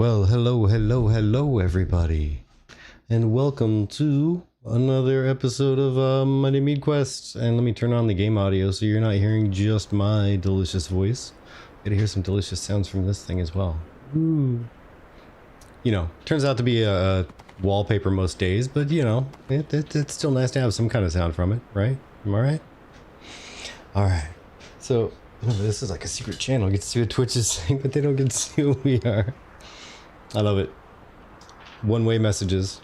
Well, hello, everybody, and welcome to another episode of my name Mead Quest. And let me turn on the game audio so you're not hearing just my delicious voice. Get to hear some delicious sounds from this thing as well. Ooh. You know, turns out to be a wallpaper most days, but you know, it's still nice to have some kind of sound from it, right? Am I right? All right. So this is like a secret channel. You get to see what Twitch is saying, but they don't get to see who we are. I love it. One-way messages.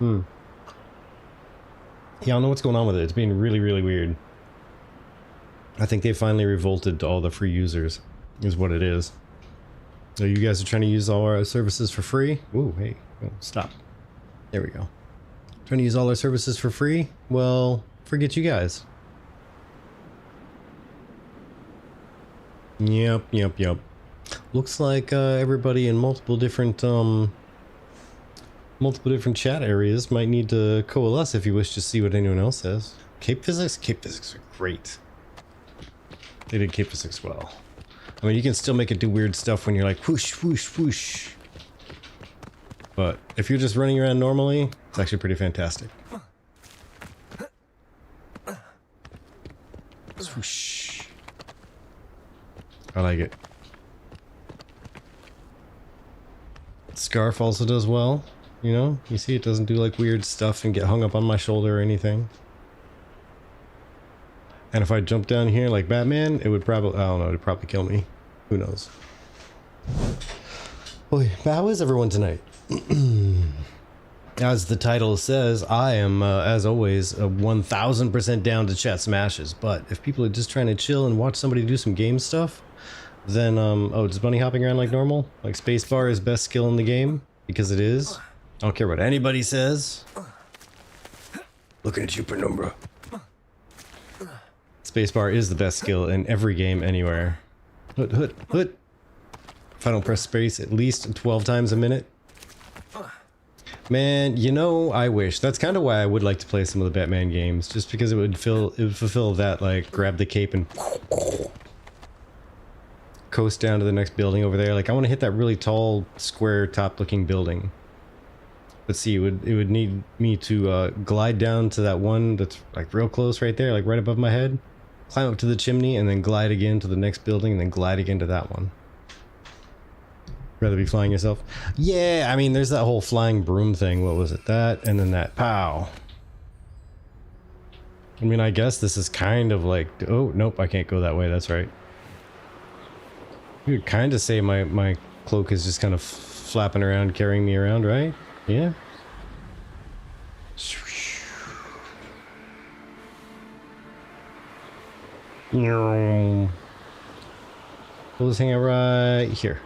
Yeah, I don't know what's going on with it. It's being really, really weird. I think they finally revolted to all the free users, is what it is. So you guys are trying to use all our services for free? Ooh, hey, oh, stop. There we go. Trying to use all our services for free? Well, forget you guys. Yep. Looks like everybody in multiple different chat areas might need to coalesce if you wish to see what anyone else says. Cape physics are great. They did cape physics well. I mean, you can still make it do weird stuff when you're like whoosh whoosh whoosh. But if you're just running around normally, it's actually pretty fantastic. Swoosh. I like it. Scarf also does well, you know? You see it doesn't do like weird stuff and get hung up on my shoulder or anything. And if I jump down here like Batman, it would probably, I don't know, it'd probably kill me. Who knows? Boy, how is everyone tonight? As the title says, I am, as always, 1000% down to chat smashes. But if people are just trying to chill and watch somebody do some game stuff, then, oh, just bunny hopping around like normal? Like spacebar is best skill in the game? Because it is. I don't care what anybody says. Looking at you, Penumbra. Spacebar is the best skill in every game anywhere. Hood. If I don't press space at least 12 times a minute. Man, you know, I wish. That's kind of why I would like to play some of the Batman games. Just because it would fulfill that, like, grab the cape and coast down to the next building over there. Like, I want to hit that really tall, square top looking building. Let's see, it would need me to glide down to that one that's like real close right there, like right above my head. Climb up to the chimney and then glide again to the next building and then glide again to that one. Rather be flying yourself? Yeah, I mean, there's that whole flying broom thing. What was it? That and then that. Pow. I mean, I guess this is kind of like... Oh, nope, I can't go that way. That's right. You could kind of say my cloak is just kind of flapping around, carrying me around, right? Yeah. We'll just hang out right here.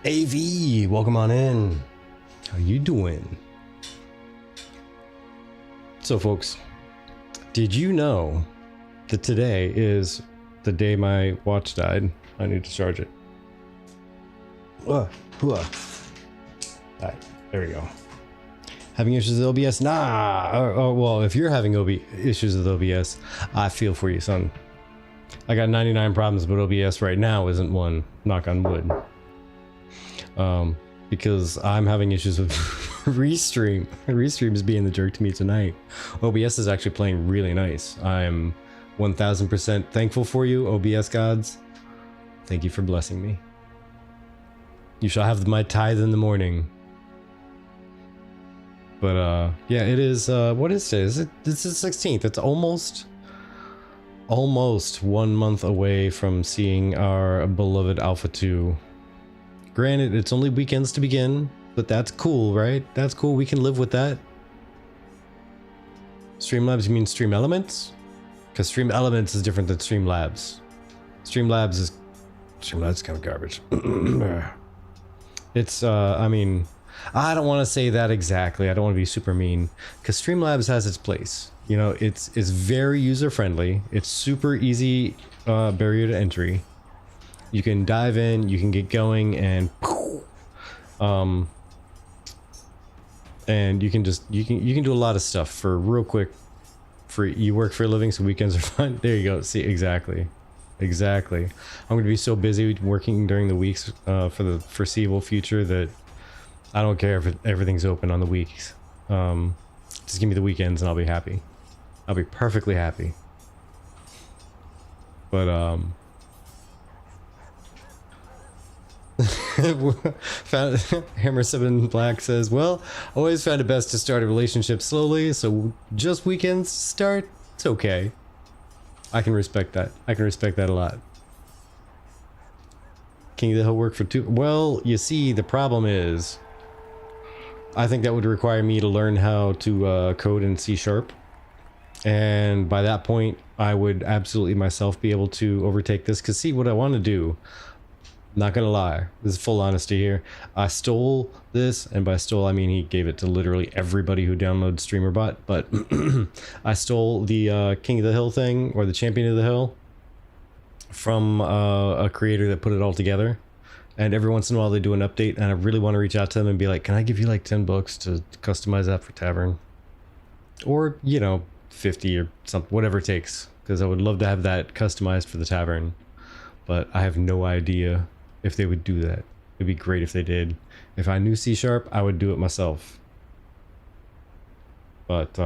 AV, welcome on in. How you doing? So, folks, did you know that today is the day my watch died? I need to charge it. Alright, there we go. Having issues with OBS? Nah! Oh, well, if you're having issues with OBS, I feel for you, son. I got 99 problems, but OBS right now isn't one. Knock on wood. Because I'm having issues with Restream. Restream is being the jerk to me tonight. OBS is actually playing really nice. I'm 1000% thankful for you, OBS gods. Thank you for blessing me. You shall have my tithe in the morning. But yeah, it is what is it? This is the 16th. It's almost 1 month away from seeing our beloved Alpha 2. Granted, it's only weekends to begin, but that's cool, right? That's cool. We can live with that. Streamlabs, you mean Stream Elements? Because Stream Elements is different than Streamlabs. Streamlabs is kind of garbage. It's, I mean, I don't want to say that exactly. I don't want to be super mean. Because Streamlabs has its place. You know, it's very user-friendly. It's super easy barrier to entry. You can dive in, you can get going, and you can do a lot of stuff for real quick. You work for a living, so weekends are fun. There you go. See, exactly. exactly. I'm gonna be so busy working during the weeks for the foreseeable future that I don't care if everything's open on the weeks. Just give me the weekends and I'll be happy. I'll be perfectly happy. But Hammer7 Black says, well, always found it best to start a relationship slowly, so just weekends start, it's okay. I can respect that. I can respect that a lot. King of the Hill work for 2? Well, you see, the problem is, I think that would require me to learn how to code in C#. And by that point, I would absolutely myself be able to overtake this. Because see, what I want to do, not gonna lie, this is full honesty here, I stole this, and by stole I mean he gave it to literally everybody who downloads StreamerBot, but I stole the King of the Hill thing, or the Champion of the Hill, from a creator that put it all together. And every once in a while they do an update, and I really want to reach out to them and be like, can I give you like 10 bucks to customize that for Tavern? Or, you know, 50 or something, whatever it takes, because I would love to have that customized for the Tavern, but I have no idea if they would do that. It'd be great if they did. If I knew C#, I would do it myself. But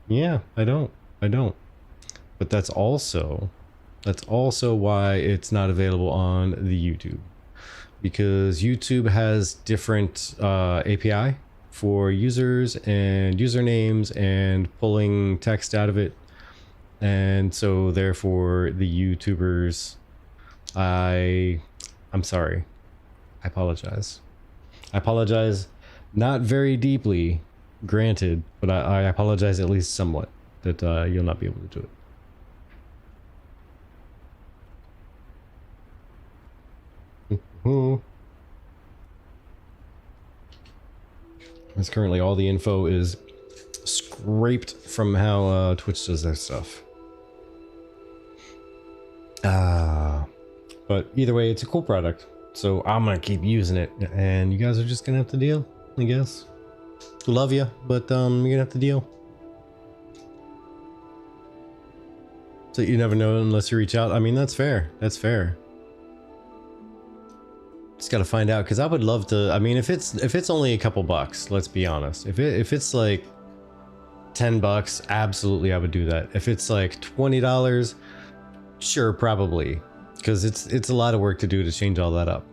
yeah, I don't. But that's also why it's not available on the YouTube, because YouTube has different API for users and usernames and pulling text out of it, and so therefore the YouTubers, I'm sorry, I apologize not very deeply, granted, but I apologize at least somewhat that you'll not be able to do it. As currently all the info is scraped from how Twitch does their stuff. But either way, it's a cool product, so I'm gonna keep using it, and you guys are just gonna have to deal, I guess. Love you, but you're gonna have to deal. So you never know unless you reach out. I mean, that's fair. That's fair. Just gotta find out, because I would love to. I mean, if it's only a couple bucks, let's be honest. If it's like 10 bucks, absolutely I would do that. If it's like $20, sure, probably, because it's a lot of work to do to change all that up.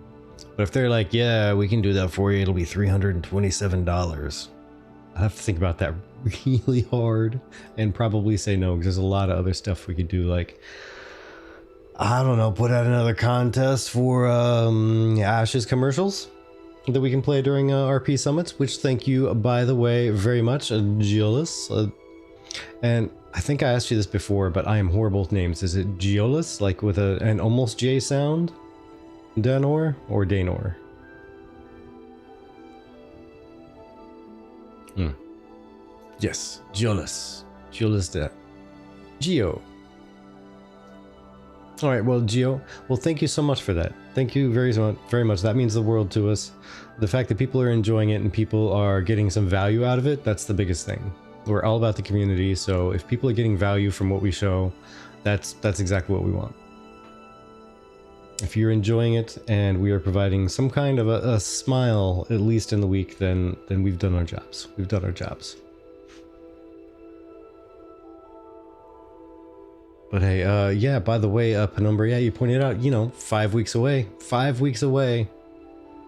But if they're like, yeah, we can do that for you, it'll be $327, I'd have to think about that really hard and probably say no, because there's a lot of other stuff we could do, like, I don't know, put out another contest for Ashes commercials that we can play during RP summits, which, thank you, by the way, very much, Geolus. And I think I asked you this before, but I am horrible with names. Is it Geolus, like with an almost J sound? Danor or Danor? Yes, Geolus. Geolus that. Geo. All right, well, Geo, well, thank you so much for that. Thank you very much. That means the world to us. The fact that people are enjoying it and people are getting some value out of it, that's the biggest thing. We're all about the community, so if people are getting value from what we show, that's exactly what we want. If you're enjoying it and we are providing some kind of a smile, at least in the week, then we've done our jobs. We've done our jobs. But hey, yeah, by the way, Penumbra, yeah, you pointed out, you know, 5 weeks away. 5 weeks away.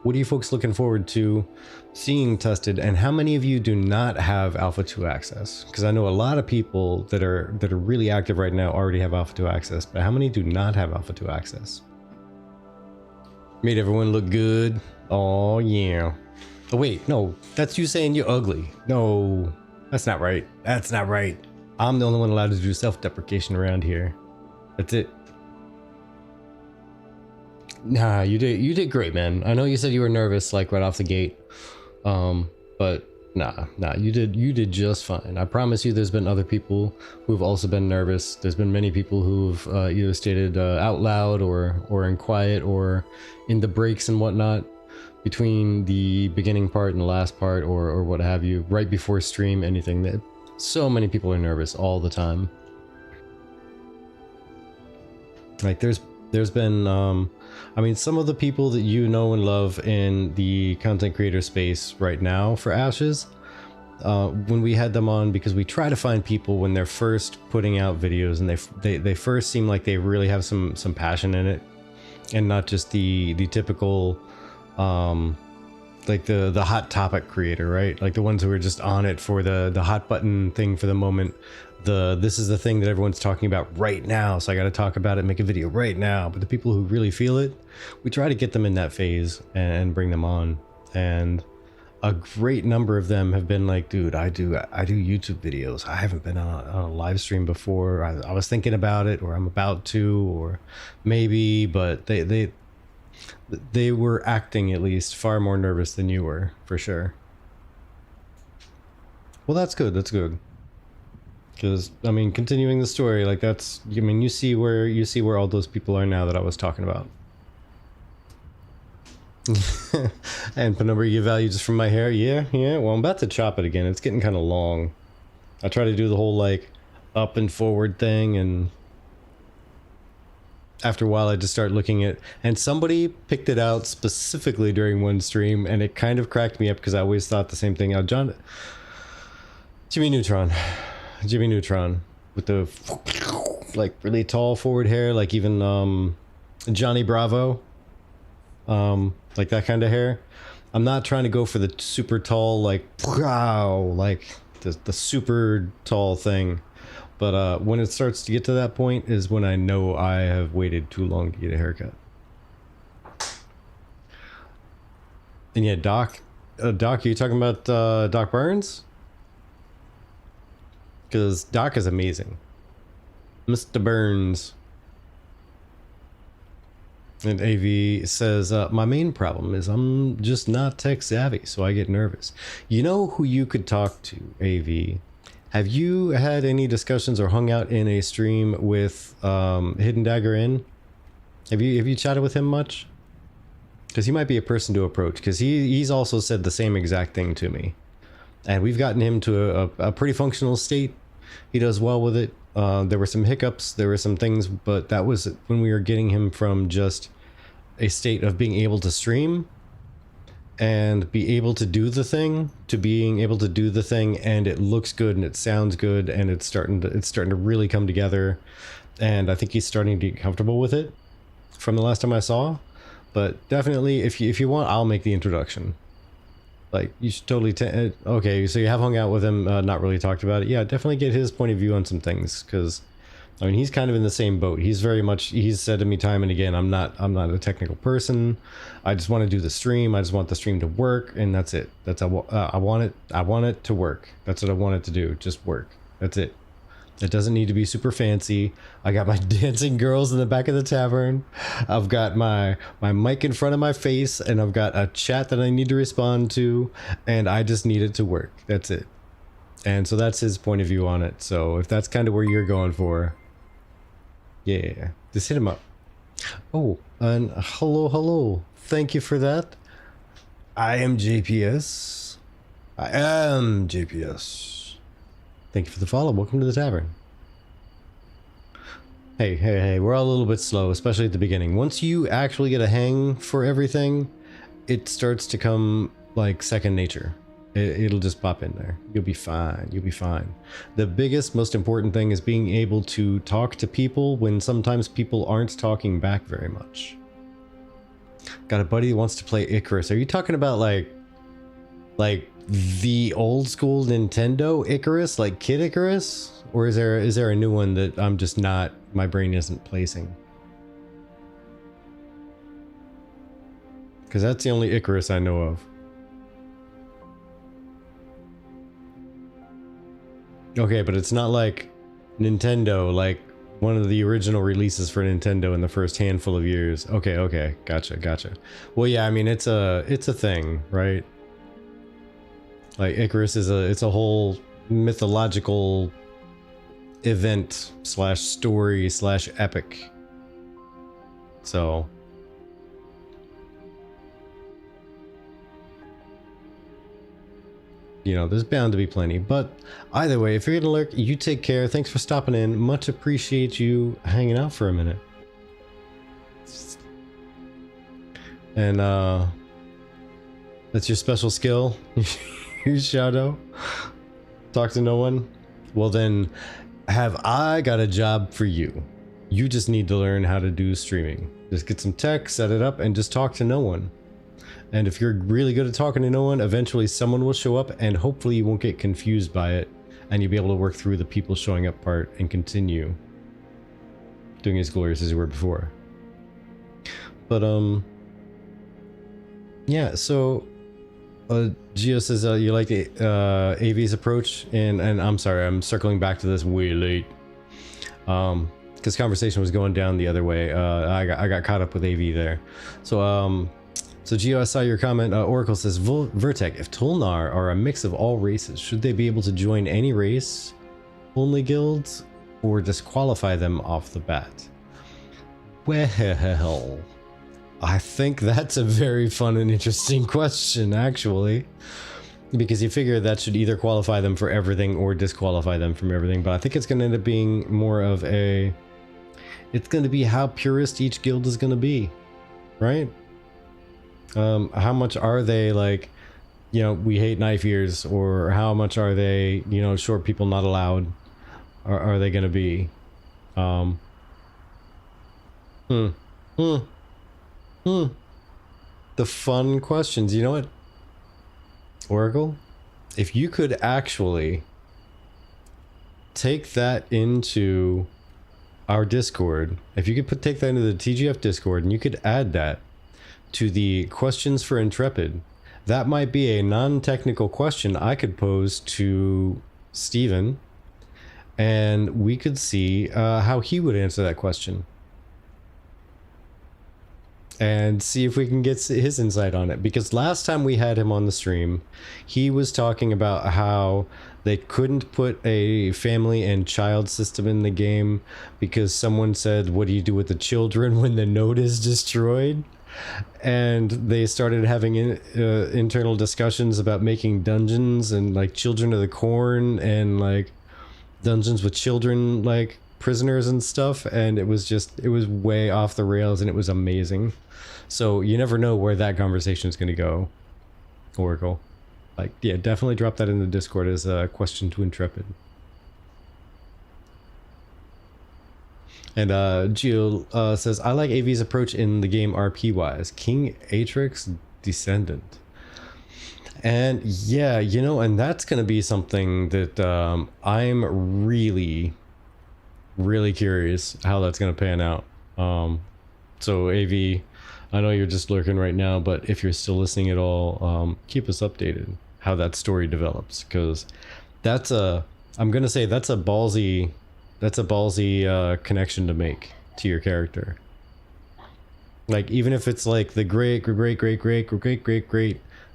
What are you folks looking forward to seeing tested? And how many of you do not have Alpha 2 access? Because I know a lot of people that are really active right now already have Alpha 2 access, but how many do not have Alpha 2 access? Made everyone look good. Oh, yeah. Oh, wait, no, that's you saying you're ugly. No, that's not right. That's not right. I'm the only one allowed to do self-deprecation around here. That's it. Nah, you did great, man. I know you said you were nervous, like right off the gate, but nah, you did just fine. I promise you, there's been other people who've also been nervous. There's been many people who've either stated out loud or in quiet or in the breaks and whatnot between the beginning part and the last part, or what have you, right before stream, anything. That so many people are nervous all the time. Like there's been I mean, some of the people that you know and love in the content creator space right now for Ashes, when we had them on, because we try to find people when they're first putting out videos and they first seem like they really have some passion in it, and not just the typical like the hot topic creator, right? Like the ones who are just on it for the hot button thing for the moment. This is the thing that everyone's talking about right now, so I got to talk about it, make a video right now. But the people who really feel it, we try to get them in that phase and bring them on. And a great number of them have been like, dude, I do YouTube videos. I haven't been on a live stream before. I was thinking about it, or I'm about to, or maybe, but they were acting at least far more nervous than you were, for sure. Well, that's good. That's good. Because, I mean, continuing the story, like that's, I mean, you see where all those people are now that I was talking about. And Penumbra, you value just from my hair? Yeah. Well, I'm about to chop it again. It's getting kind of long. I try to do the whole, like, up and forward thing, and after a while I just start looking at, and somebody picked it out specifically during one stream, and it kind of cracked me up because I always thought the same thing. Jimmy Neutron with the like really tall forward hair, like even Johnny Bravo, like that kind of hair. I'm not trying to go for the super tall, like wow, like the super tall thing, but when it starts to get to that point is when I know I have waited too long to get a haircut. And yeah, Doc, are you talking about Doc Burns? Because Doc is amazing. Mr. Burns. And AV says, my main problem is I'm just not tech savvy, so I get nervous. You know who you could talk to, AV? Have you had any discussions or hung out in a stream with Hidden Dagger In? Have you chatted with him much? Because he might be a person to approach, because he's also said the same exact thing to me. And we've gotten him to a pretty functional state. He does well with it. There were some hiccups, there were some things, but that was when we were getting him from just a state of being able to stream and be able to do the thing to being able to do the thing and it looks good and it sounds good and it's starting to really come together. And I think he's starting to get comfortable with it from the last time I saw. But definitely, if you want, I'll make the introduction. Like, you should totally... okay, so you have hung out with him, not really talked about it. Yeah, definitely get his point of view on some things, because, I mean, he's kind of in the same boat. He's very much... He's said to me time and again, I'm not a technical person. I just want to do the stream. I just want the stream to work, and that's it. That's I want it to work. That's what I want it to do. Just work. That's it. It doesn't need to be super fancy. I got my dancing girls in the back of the tavern. I've got my mic in front of my face, and I've got a chat that I need to respond to, and I just need it to work. That's it. And so that's his point of view on it. So if that's kind of where you're going for, yeah, just hit him up. Oh, and hello. Thank you for that. I am JPS. Thank you for the follow. Welcome to the tavern. Hey, we're all a little bit slow, especially at the beginning. Once you actually get a hang for everything, it starts to come like second nature. It'll just pop in there. You'll be fine. You'll be fine. The biggest, most important thing is being able to talk to people when sometimes people aren't talking back very much. Got a buddy who wants to play Icarus. Are you talking about like the old school Nintendo Icarus, like Kid Icarus, or is there a new one that I'm just not, my brain isn't placing? Because that's the only Icarus I know of. Okay, but it's not like Nintendo, like one of the original releases for Nintendo in the first handful of years. Okay, gotcha. Well, yeah, I mean it's a thing, right? Like Icarus is it's a whole mythological event slash story slash epic. So you know, there's bound to be plenty. But either way, if you're gonna lurk, you take care. Thanks for stopping in. Much appreciate you hanging out for a minute. And that's your special skill. Your shadow. Talk to no one. Well then, have I got a job for you. You just need to learn how to do streaming. Just get some tech, set it up, and just talk to no one. And if you're really good at talking to no one, eventually someone will show up, and hopefully you won't get confused by it, and you'll be able to work through the people showing up part and continue doing as glorious as you were before. But yeah, so Gio says you like the AV's approach, and I'm sorry, I'm circling back to this way late, because conversation was going down the other way. I got caught up with AV there. So Gio, I saw your comment. Oracle says, Virtek, if Tolnar are a mix of all races, should they be able to join any race only guilds, or disqualify them off the bat? Well, I think that's a very fun and interesting question, actually, because you figure that should either qualify them for everything or disqualify them from everything. But I think it's going to end up being more of a, it's going to be how purist each guild is going to be, right? How much are they like, you know, we hate knife ears, or how much are they, you know, short people not allowed? Are they going to be? The fun questions. You know what, Oracle? If you could actually take that into our Discord, if you could take that into the TGF Discord, and you could add that to the questions for Intrepid, that might be a non-technical question I could pose to Steven, and we could see how he would answer that question. And see if we can get his insight on it. Because last time we had him on the stream, he was talking about how they couldn't put a family and child system in the game because someone said, what do you do with the children when the node is destroyed? And they started having internal discussions about making dungeons and like Children of the Corn and like dungeons with children like prisoners and stuff. And it was way off the rails, and it was amazing. So you never know where that conversation is going to go, Oracle. Like, yeah, definitely drop that in the Discord as a question to Intrepid. And Gio says, I like AV's approach in the game RP-wise. King Atrix Descendant. And yeah, you know, and that's going to be something that I'm really, really curious how that's going to pan out. So AV, I know you're just lurking right now, but if you're still listening at all, keep us updated how that story develops, because that's I'm gonna say that's a ballsy connection to make to your character. Like, even if it's like the great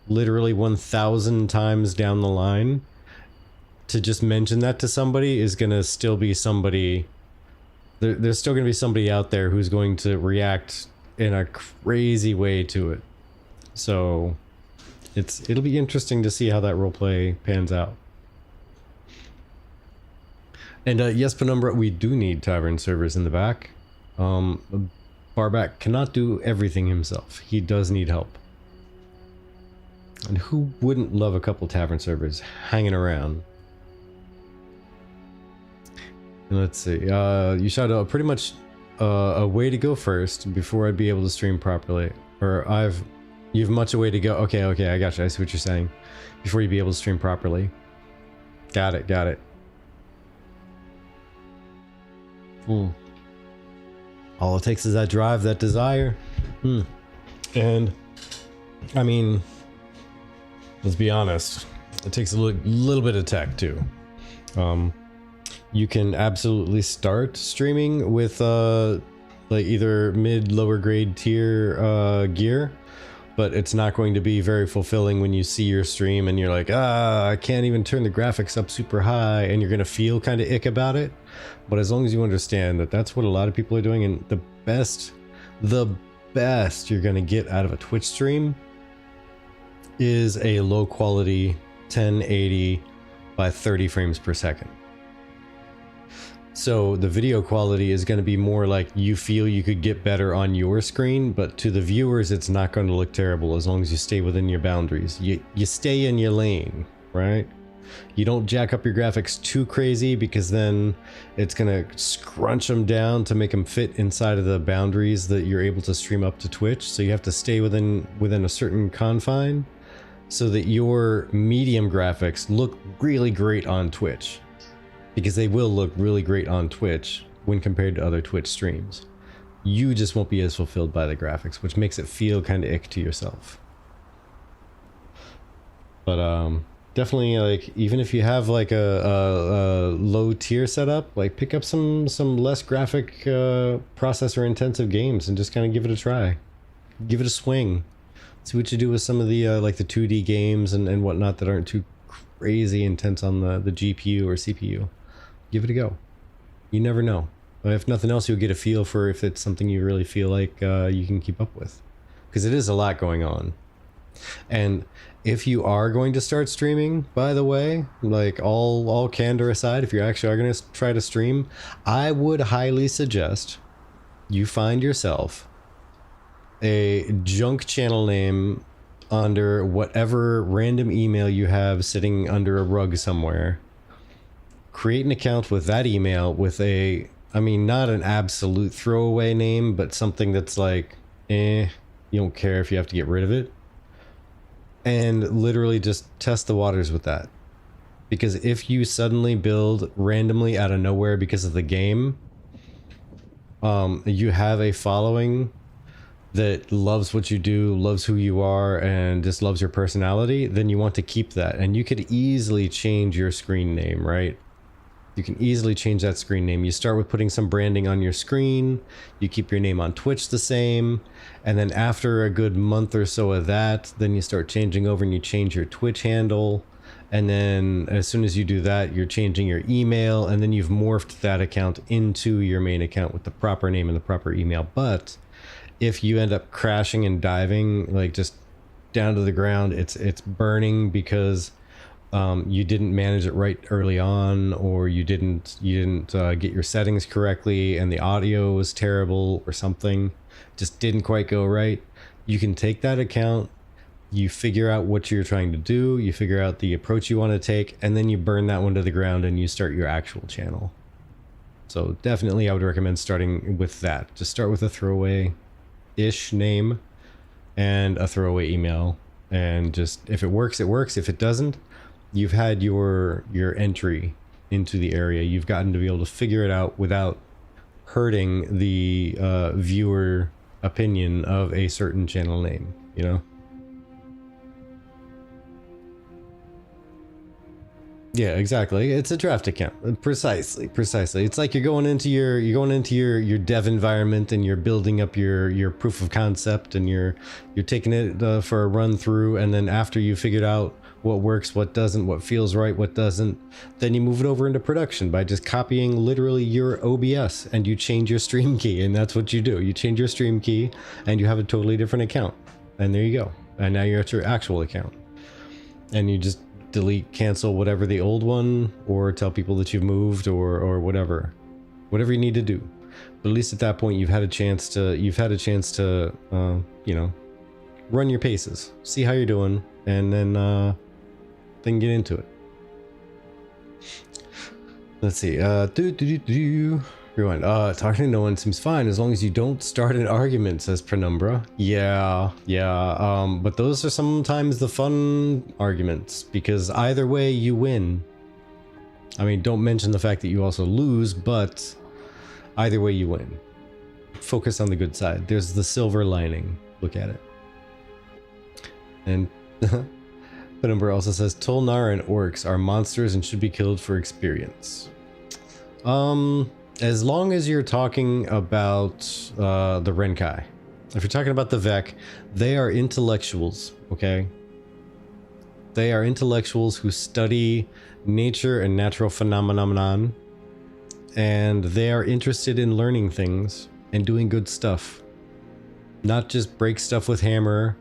literally 1,000 times down the line, to just mention that to somebody is gonna still be somebody. There's still gonna be somebody out there who's going to react in a crazy way to it. So it'll be interesting to see how that roleplay pans out. And yes, Penumbra, we do need tavern servers in the back. Barback cannot do everything himself. He does need help. And who wouldn't love a couple tavern servers hanging around? And let's see. You shouted out pretty much a way to go first before I'd be able to stream properly. Or you've much a way to go. Okay, I gotcha. I see what you're saying. Before you'd be able to stream properly. Got it. All it takes is that drive, that desire. And I mean, let's be honest, it takes a little bit of tech too. You can absolutely start streaming with like either lower grade tier gear, but it's not going to be very fulfilling when you see your stream and you're like, I can't even turn the graphics up super high, and you're gonna feel kind of ick about it. But as long as you understand that that's what a lot of people are doing, and the best you're gonna get out of a Twitch stream is a low quality 1080 by 30 frames per second. So the video quality is going to be more like you feel you could get better on your screen, but to the viewers, it's not going to look terrible as long as you stay within your boundaries. You stay in your lane, right? You don't jack up your graphics too crazy because then it's going to scrunch them down to make them fit inside of the boundaries that you're able to stream up to Twitch. So you have to stay within a certain confine so that your medium graphics look really great on Twitch. Because they will look really great on Twitch when compared to other Twitch streams. You just won't be as fulfilled by the graphics, which makes it feel kind of ick to yourself. But definitely, like, even if you have like a low tier setup, like pick up some less graphic processor intensive games and just kind of give it a try. Give it a swing. See what you do with some of the like the 2D games and whatnot that aren't too crazy intense on the GPU or CPU. Give it a go. You never know. If nothing else, you'll get a feel for if it's something you really feel like you can keep up with. Because it is a lot going on. And if you are going to start streaming, by the way, like all candor aside, if you actually are going to try to stream, I would highly suggest you find yourself a junk channel name under whatever random email you have sitting under a rug somewhere. Create an account with that email with a, I mean, not an absolute throwaway name, but something that's like, you don't care if you have to get rid of it. And literally just test the waters with that. Because if you suddenly build randomly out of nowhere because of the game, you have a following that loves what you do, loves who you are, and just loves your personality, then you want to keep that. And you could easily change your screen name, right? You can easily change that screen name. You start with putting some branding on your screen, you keep your name on Twitch the same, and then after a good month or so of that, then you start changing over and you change your Twitch handle. And then as soon as you do that, you're changing your email, and then you've morphed that account into your main account with the proper name and the proper email. But if you end up crashing and diving, like just down to the ground, it's burning because you didn't manage it right early on, or you didn't get your settings correctly, and the audio was terrible or something, just didn't quite go right. You can take that account, you figure out what you're trying to do, you figure out the approach you want to take, and then you burn that one to the ground and you start your actual channel. So definitely I would recommend starting with that. Just start with a throwaway-ish name and a throwaway email, and just, if it works, it works. If it doesn't, you've had your entry into the area. You've gotten to be able to figure it out without hurting the viewer opinion of a certain channel name, you know? Yeah, exactly. It's a draft account. Precisely. It's like you're going into your dev environment and you're building up your proof of concept, and you're taking it for a run through, and then after you figured out what works, what doesn't, what feels right, what doesn't, then you move it over into production by just copying literally your OBS, and you change your stream key, and that's what you do. You change your stream key and you have a totally different account, and there you go. And now you're at your actual account, and you just delete, cancel whatever the old one, or tell people that you've moved, or whatever you need to do. But at least at that point, you've had a chance to you know, run your paces, see how you're doing, and then get into it. Let's see. Rewind. Talking to no one seems fine as long as you don't start an argument, says Penumbra. Yeah. But those are sometimes the fun arguments, because either way you win. I mean, don't mention the fact that you also lose, but either way you win. Focus on the good side. There's the silver lining. Look at it. And Penumbra also says Tolnar and orcs are monsters and should be killed for experience. As long as you're talking about the Renkai. If you're talking about the Vek, they are intellectuals, okay? They are intellectuals who study nature and natural phenomenon, and they are interested in learning things and doing good stuff. Not just break stuff with hammer,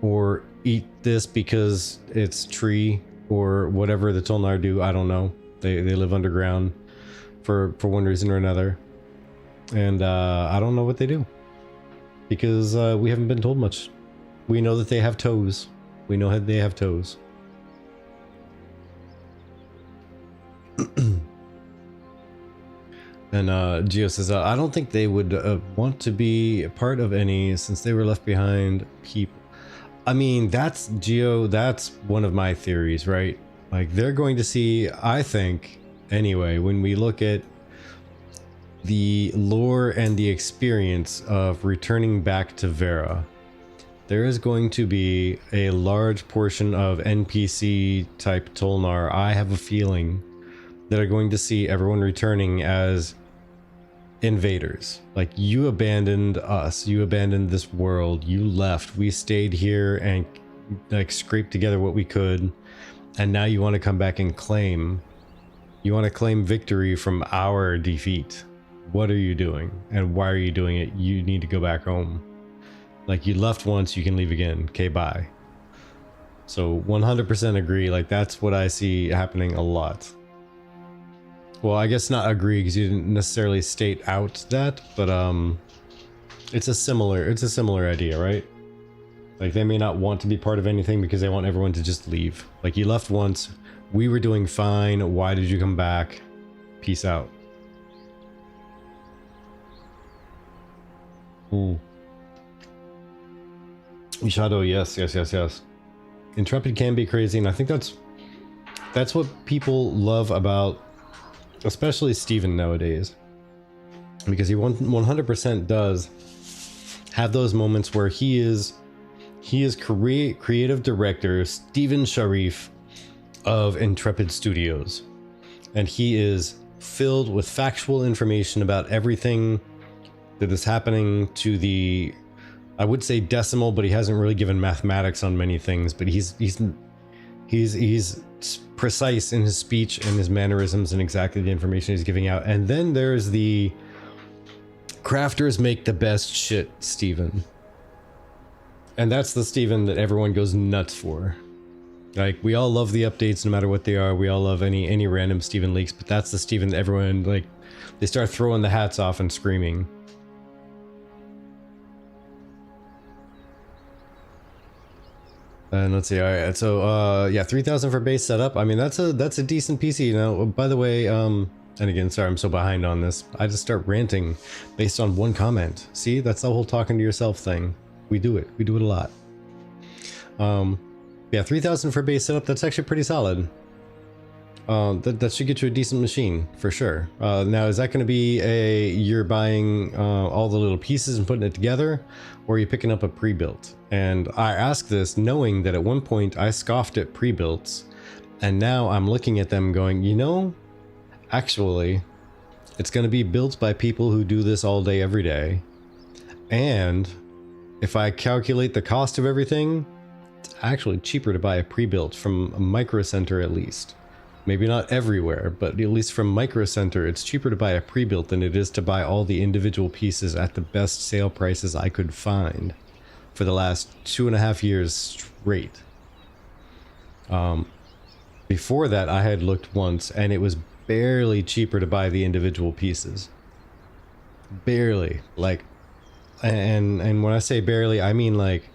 or eat this because it's tree, or whatever the Tolnar do. I don't know. They live underground. for one reason or another. And I don't know what they do. Because we haven't been told much. We know that they have toes. We know that they have toes. And Geo says, I don't think they would want to be a part of any since they were left behind people. I mean, that's Geo, that's one of my theories, right? Like, they're going to see, I think, anyway, when we look at the lore and the experience of returning back to Vera, there is going to be a large portion of NPC type Tolnar, I have a feeling, that are going to see everyone returning as invaders. Like, you abandoned us, you abandoned this world, you left, we stayed here and like scraped together what we could, and now you want to come back and claim, you want to claim victory from our defeat. What are you doing, and why are you doing it? You need to go back home. Like, you left once, you can leave again. Okay, bye. So 100% agree. Like, that's what I see happening a lot. Well, I guess not agree because you didn't necessarily state out that, but it's a similar idea, right? Like, they may not want to be part of anything because they want everyone to just leave. Like, you left once, we were doing fine, why did you come back? Peace out. Shadow, yes. Intrepid can be crazy, and I think that's what people love about, especially Steven nowadays, because he 100% does have those moments where he is creative director Steven Sharif of Intrepid Studios, and he is filled with factual information about everything that is happening to the, I would say decimal, but he hasn't really given mathematics on many things, but he's precise in his speech and his mannerisms and exactly the information he's giving out. And then there's the crafters make the best shit Steven. And that's the Steven that everyone goes nuts for. Like, we all love the updates no matter what they are. We all love any random Steven leaks, but that's the Steven that everyone, like, they start throwing the hats off and screaming. And let's see, all right, so yeah, 3,000 for base setup. I mean, that's a decent PC, you know. By the way, and again, sorry, I'm so behind on this. I just start ranting based on one comment. See, that's the whole talking to yourself thing. We do it a lot. Yeah, 3,000 for base setup. That's actually pretty solid. That should get you a decent machine for sure. Now, is that going to be you're buying all the little pieces and putting it together, or are you picking up a pre-built? And I ask this knowing that at one point I scoffed at pre-builts, and now I'm looking at them going, you know, actually, it's going to be built by people who do this all day, every day. And if I calculate the cost of everything, it's actually cheaper to buy a pre-built from a Micro Center at least. Maybe not everywhere, but at least from Micro Center, it's cheaper to buy a pre-built than it is to buy all the individual pieces at the best sale prices I could find for the last 2.5 years straight. Before that, I had looked once, and it was barely cheaper to buy the individual pieces. Barely. Like, and when I say barely, I mean like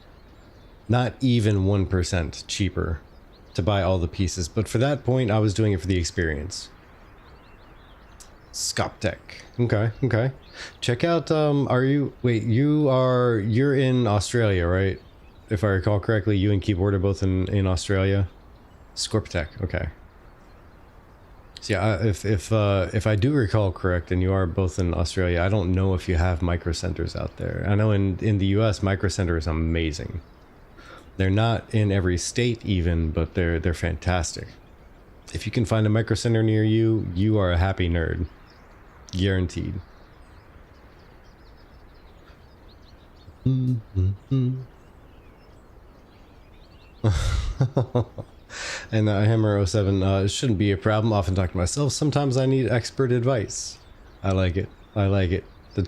not even 1% cheaper to buy all the pieces. But for that point, I was doing it for the experience. Skoptek. Okay. Check out, you're in Australia, right? If I recall correctly, you and Keyboard are both in Australia. Scorptech, okay. So yeah, if I do recall correct, and you are both in Australia, I don't know if you have micro centers out there. I know in the US, micro center is amazing. They're not in every state even, but they're fantastic. If you can find a micro center near you, you are a happy nerd. Guaranteed. And Hammer07 shouldn't be a problem. Often talk to myself. Sometimes I need expert advice. I like it. The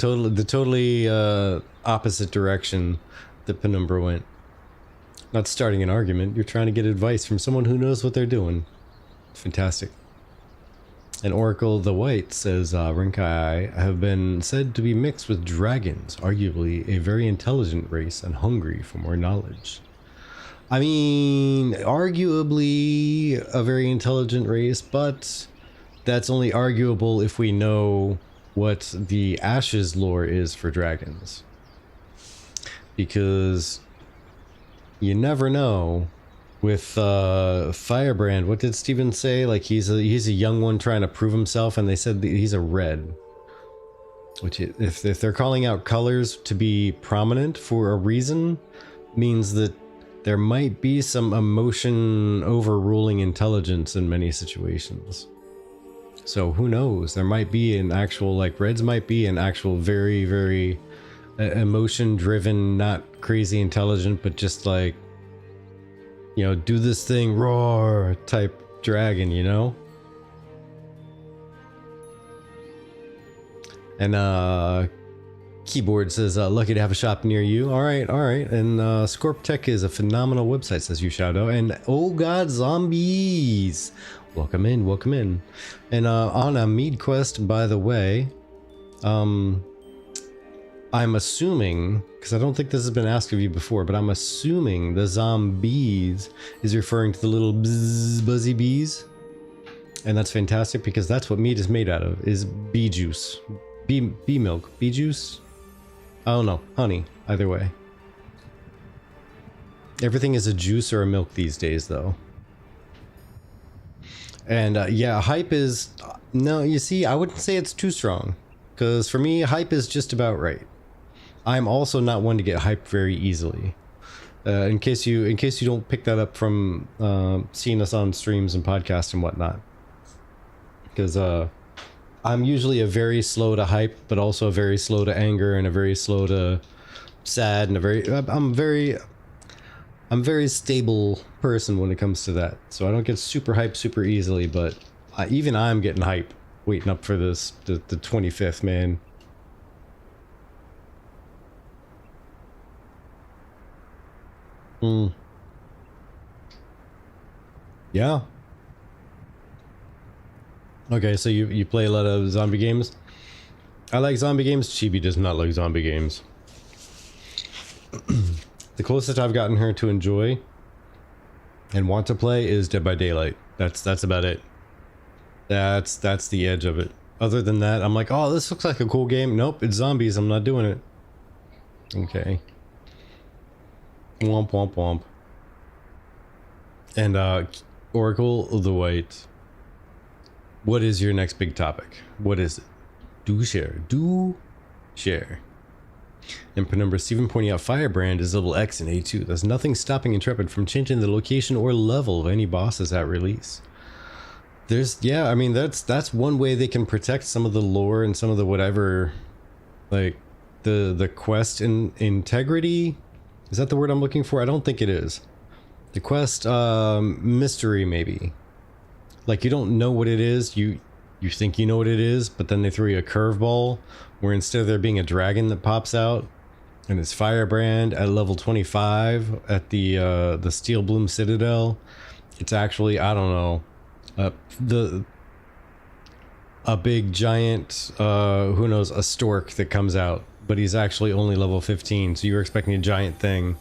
totally opposite direction that Penumbra went. Not starting an argument. You're trying to get advice from someone who knows what they're doing. Fantastic. And Oracle the White says, Rinkai have been said to be mixed with dragons, arguably a very intelligent race and hungry for more knowledge. I mean, arguably a very intelligent race, but that's only arguable if we know what the Ashes lore is for dragons. Because you never know. With Firebrand, what did Steven say? Like he's a young one trying to prove himself, and they said that he's a red. Which, if they're calling out colors to be prominent for a reason, means that there might be some emotion overruling intelligence in many situations. So who knows? There might be an actual, like, reds might be an actual very, very emotion driven, not crazy intelligent, but just like, you know, do this thing, roar type dragon, you know? And Keyboard says, lucky to have a shop near you. All right, all right. And Scorp Tech is a phenomenal website, says you, Shadow. And oh god, zombies! Welcome in, welcome in. And on a Mead Quest, by the way, I'm assuming, because I don't think this has been asked of you before, but I'm assuming the zombies is referring to the little buzzy bees. And that's fantastic, because that's what meat is made out of, is bee juice. Bee milk. Bee juice? I don't know. Honey. Either way. Everything is a juice or a milk these days, though. And yeah, hype is... No, you see, I wouldn't say it's too strong. Because for me, hype is just about right. I'm also not one to get hyped very easily. In case you don't pick that up from seeing us on streams and podcasts and whatnot. Because I'm usually a very slow to hype, but also a very slow to anger and a very slow to sad and a very I'm very stable person when it comes to that. So I don't get super hyped super easily, but even I'm getting hype waiting up for this the 25th, man. Yeah. Okay, so you play a lot of zombie games? I like zombie games. Chibi does not like zombie games. The closest I've gotten her to enjoy and want to play is Dead by Daylight. That's about it. That's the edge of it. Other than that, I'm like, oh, this looks like a cool game. Nope, it's zombies. I'm not doing it. Okay. Womp womp womp. And Oracle the White. What is your next big topic? What is it? Do share. Do share. And Penumbra Steven pointing out Firebrand is level X in A2. There's nothing stopping Intrepid from changing the location or level of any bosses at release. There's, yeah, I mean, that's one way they can protect some of the lore and some of the whatever, like the quest in integrity. Is that the word I'm looking for? I don't think it is. The quest mystery, maybe. Like, you don't know what it is. You think you know what it is, but then they throw you a curveball where instead of there being a dragon that pops out and it's Firebrand at level 25 at the Steel Bloom Citadel, it's actually, I don't know, a big giant, who knows, a stork that comes out, but he's actually only level 15, so you were expecting a giant thing,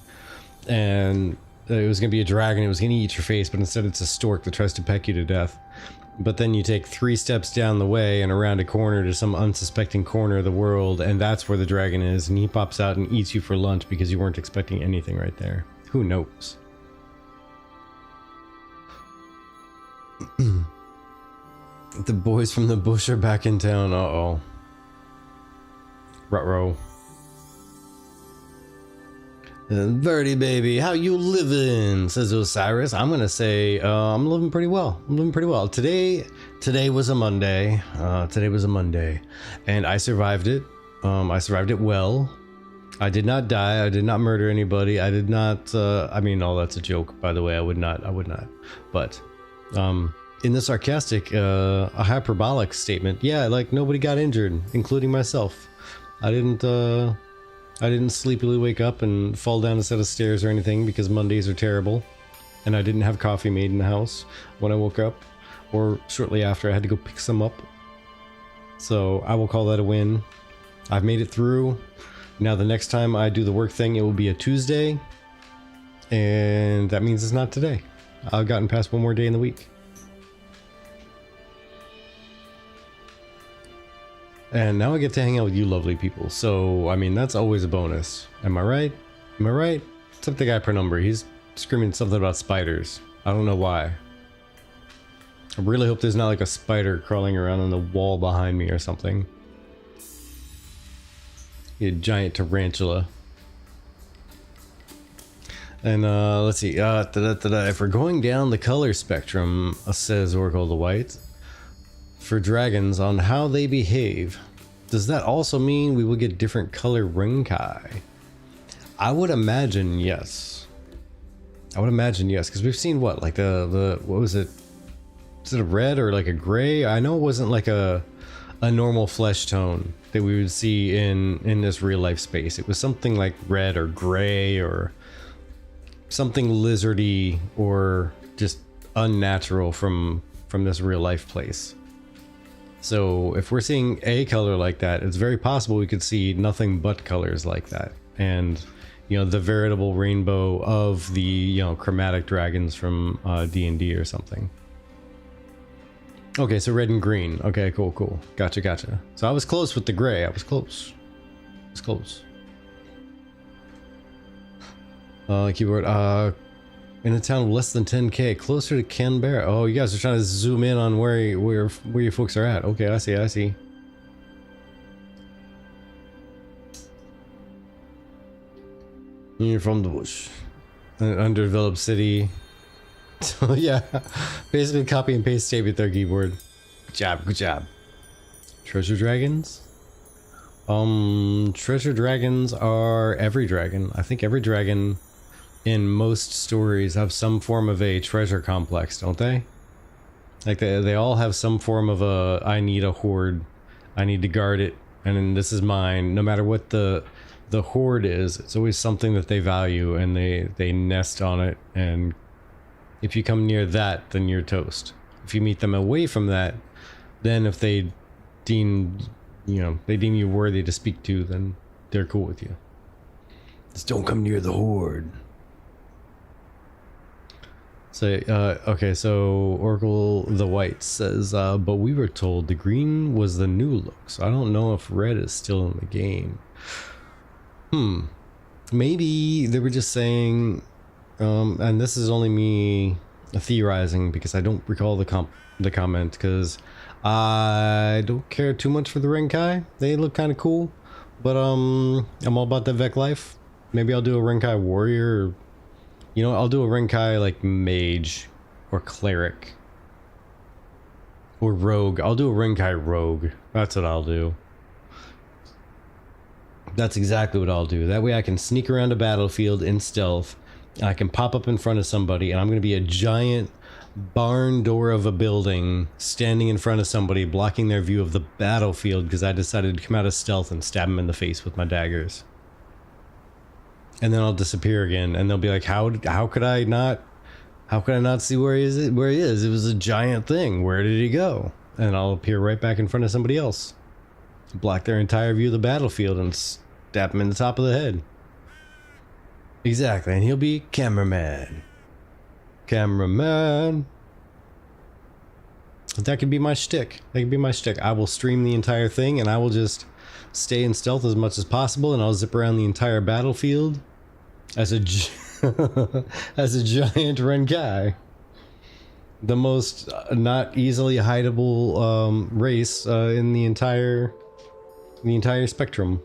and it was gonna be a dragon, it was gonna eat your face, but instead it's a stork that tries to peck you to death. But then you take 3 steps down the way and around a corner to some unsuspecting corner of the world, and that's where the dragon is, and he pops out and eats you for lunch because you weren't expecting anything right there. Who knows? The boys from the bush are back in town. Uh-oh. Ruh-roh. Birdie baby, how you living? Says Osiris. I'm gonna say I'm living pretty well. I'm living pretty well. Today was a Monday. Today was a Monday, and I survived it. I survived it well. I did not die. I did not murder anybody. I did not. I mean, oh, that's a joke, by the way. I would not. But in the sarcastic, a hyperbolic statement, yeah, like nobody got injured, including myself. I didn't sleepily wake up and fall down a set of stairs or anything because Mondays are terrible. And I didn't have coffee made in the house when I woke up. or shortly after. I had to go pick some up. So I will call that a win. I've made it through. Now the next time I do the work thing, it will be a Tuesday. And that means it's not today. I've gotten past one more day in the week. And now I get to hang out with you lovely people. So, I mean, that's always a bonus. Am I right? Am I right? What's up with the guy per number? He's screaming something about spiders. I don't know why. I really hope there's not like a spider crawling around on the wall behind me or something. A giant tarantula. And let's see. If we're going down the color spectrum, says Oracle the White, for dragons on how they behave, does that also mean we will get different color Renkai? I would imagine yes. I would imagine yes, because we've seen what, like the what was it? Is it a red or like a gray? I know it wasn't like a normal flesh tone that we would see in this real life space. It was something like red or gray or something lizardy or just unnatural from this real life place. So if we're seeing a color like that, it's very possible we could see nothing but colors like that. And you know, the veritable rainbow of the, you know, chromatic dragons from D&D or something. Okay, so red and green. Okay, cool. Gotcha. So I was close with the gray. I was close. Keyboard. In a town of less than 10k, closer to Canberra. Oh, you guys are trying to zoom in on where you folks are at. Okay, I see. You're from the bush. An undeveloped city. So yeah, basically copy and paste statement there, keyboard. Good job. Treasure dragons? Treasure dragons are every dragon. I think every dragon in most stories have some form of a treasure complex, don't they? Like they all have some form of a, I need a hoard, I need to guard it, and then this is mine. No matter what the hoard is, it's always something that they value, and they nest on it, and if you come near that, then you're toast. If you meet them away from that, then if they deem you worthy to speak to, then they're cool with you. Just don't come near the hoard. So, okay, so Oracle the White says, but we were told the green was the new look, so I don't know if red is still in the game. Maybe they were just saying, and this is only me theorizing because I don't recall the comment, because I don't care too much for the Renkai. They look kind of cool, but I'm all about the Vec life. Maybe I'll do a Renkai warrior, or, you know, I'll do a Renkai like mage or cleric or rogue. I'll do a Renkai rogue. That's what I'll do. That's exactly what I'll do. That way I can sneak around a battlefield in stealth. I can pop up in front of somebody, and I'm going to be a giant barn door of a building standing in front of somebody, blocking their view of the battlefield because I decided to come out of stealth and stab them in the face with my daggers. And then I'll disappear again, and they'll be like, how could I not see where he is? It was a giant thing. Where did he go? And I'll appear right back in front of somebody else, block their entire view of the battlefield, and stab him in the top of the head. Exactly, and he'll be cameraman. That could be my shtick. I will stream the entire thing, and I will just stay in stealth as much as possible, and I'll zip around the entire battlefield as a as a giant Renkai. The most not easily hideable race in the entire spectrum.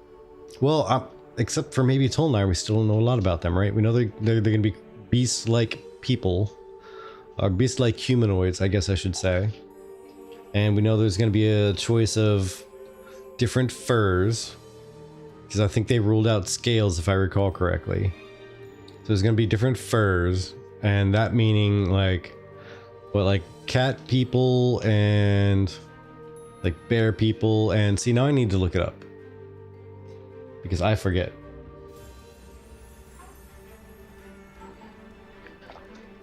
Well, except for maybe Tolnar, we still don't know a lot about them, right? We know they're going to be beast-like people, or beast-like humanoids, I guess I should say. And we know there's going to be a choice of different furs, because I think they ruled out scales, if I recall correctly. So there's going to be different furs, and that meaning like cat people and like bear people. And see, now I need to look it up because I forget.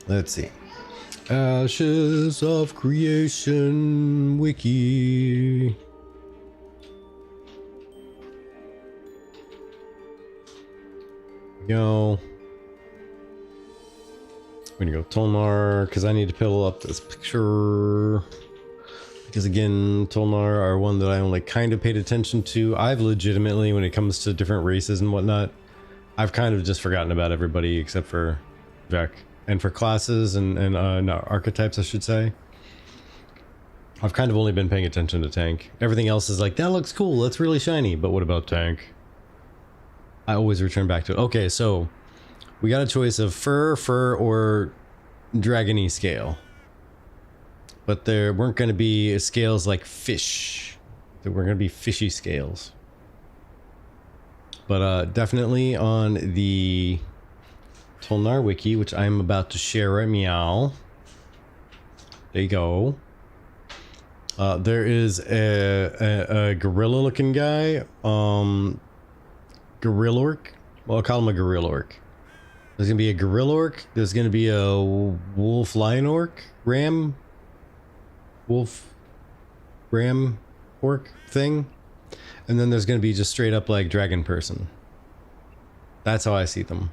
Let's see. Ashes of Creation Wiki. Yo. We're gonna go Tolnar, because I need to pull up this picture. Because again, Tolnar are one that I only kind of paid attention to. I've legitimately, when it comes to different races and whatnot, I've kind of just forgotten about everybody except for Vec. And for classes and no, archetypes, I should say. I've kind of only been paying attention to tank. Everything else is like, that looks cool, that's really shiny, but what about tank? I always return back to it. Okay, so we got a choice of fur, or dragony scale. But there weren't going to be scales like fish. There were going to be fishy scales. But definitely on the Tolnar wiki, which I'm about to share right meow. There you go. There is a gorilla looking guy. Gorilla orc. Well, I'll call him a gorilla orc. There's gonna be a gorilla orc. There's gonna be a wolf lion orc. Wolf ram orc thing. And then there's gonna be just straight up like dragon person. That's how I see them.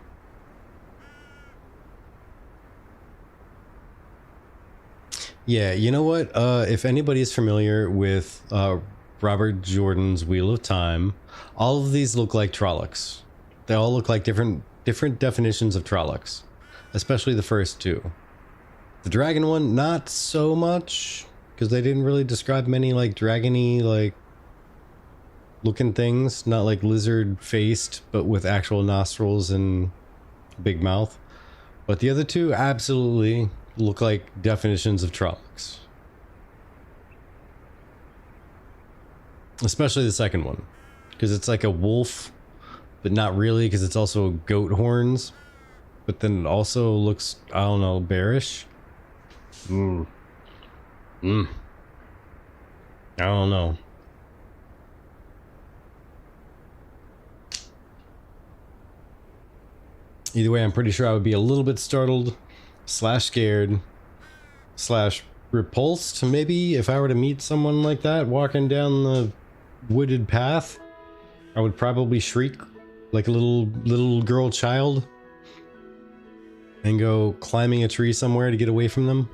Yeah, you know what? If anybody's familiar with Robert Jordan's Wheel of Time, all of these look like Trollocs. They all look like different definitions of Trollocs, especially the first two. The dragon one, not so much, because they didn't really describe many like dragony like looking things, not like lizard faced, but with actual nostrils and big mouth. But the other two absolutely look like definitions of Trollocs. Especially the second one, because it's like a wolf, but not really, because it's also goat horns, but then it also looks, I don't know, bearish. I don't know. Either way, I'm pretty sure I would be a little bit startled, slash scared, slash repulsed, maybe, if I were to meet someone like that walking down the wooded path. I would probably shriek like a little girl child and go climbing a tree somewhere to get away from them.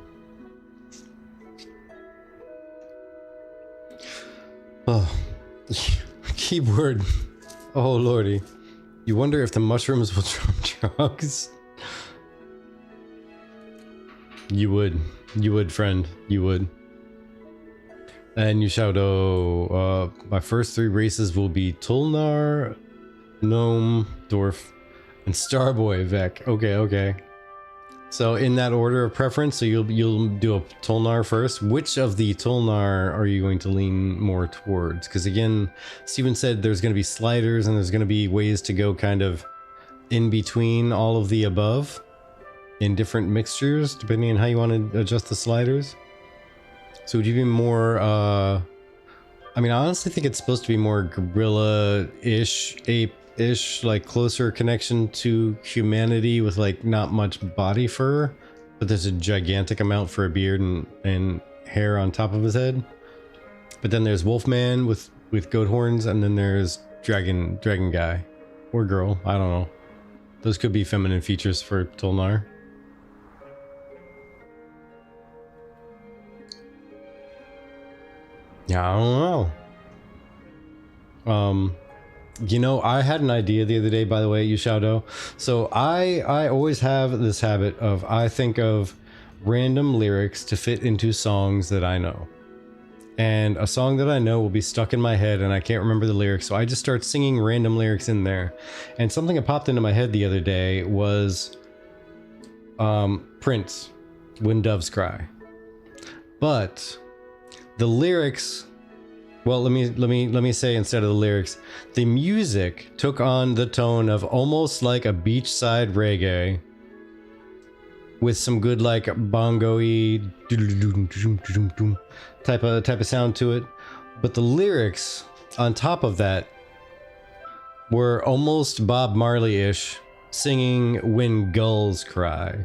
Oh, keyword. Oh lordy. You wonder if the mushrooms will trump drugs? You would, friend, you would. And you shout, oh, my first three races will be Tolnar, Gnome, Dwarf, and Starboy Vec. Okay. So in that order of preference, so you'll do a Tolnar first. Which of the Tolnar are you going to lean more towards? Because again, Steven said there's going to be sliders and there's going to be ways to go kind of in between all of the above in different mixtures, depending on how you want to adjust the sliders. So would you be more, I mean, I honestly think it's supposed to be more gorilla-ish, ape-ish, like closer connection to humanity with like not much body fur, but there's a gigantic amount for a beard and hair on top of his head. But then there's Wolfman with goat horns, and then there's dragon guy or girl, I don't know. Those could be feminine features for Tolnar. Yeah, I don't know. You know, I had an idea the other day, by the way, Yushado. So I always have this habit of, I think of random lyrics to fit into songs that I know. And a song that I know will be stuck in my head and I can't remember the lyrics, so I just start singing random lyrics in there. And something that popped into my head the other day was Prince, When Doves Cry. But the lyrics, well, let me say, instead of the lyrics, the music took on the tone of almost like a beachside reggae with some good like bongo-y type of sound to it. But the lyrics on top of that were almost Bob Marley-ish, singing When Gulls Cry.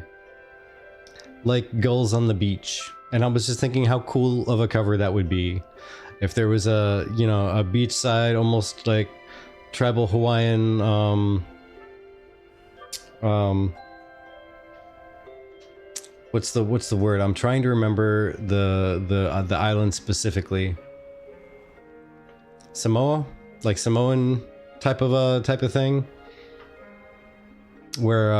like gulls on the beach. And I was just thinking how cool of a cover that would be if there was a, you know, a beachside, almost like tribal Hawaiian, what's the word? I'm trying to remember the island specifically. Samoa, like Samoan type of thing, where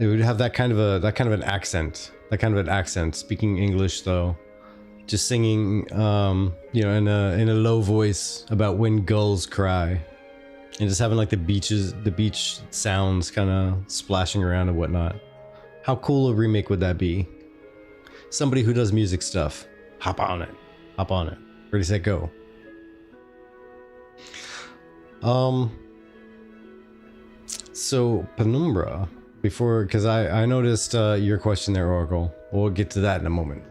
it would have that kind of an accent, speaking English though, just singing, you know, in a low voice about when gulls cry, and just having like the beach sounds kind of splashing around and whatnot. How cool a remake would that be? Somebody who does music stuff, hop on it. Ready, set, go. So Penumbra, because I noticed your question there, Oracle. We'll get to that in a moment.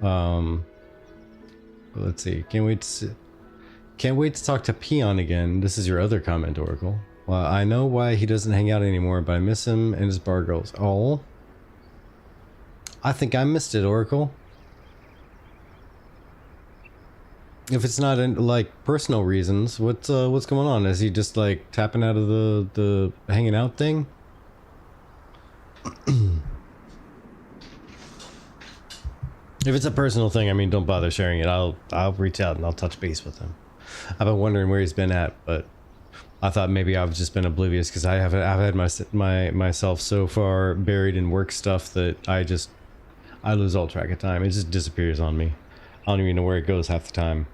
Let's see. Can't wait to talk to Peon again. This is your other comment, Oracle. Well, I know why he doesn't hang out anymore, but I miss him and his bar girls. Oh, I think I missed it, Oracle. If it's not in, like, personal reasons, what's going on? Is he just like tapping out of the hanging out thing? If it's a personal thing, I mean, don't bother sharing it. I'll reach out and I'll touch base with him. I've been wondering where he's been at, but I thought maybe I've just been oblivious because I've had myself so far buried in work stuff that I lose all track of time. It just disappears on me. I don't even know where it goes half the time.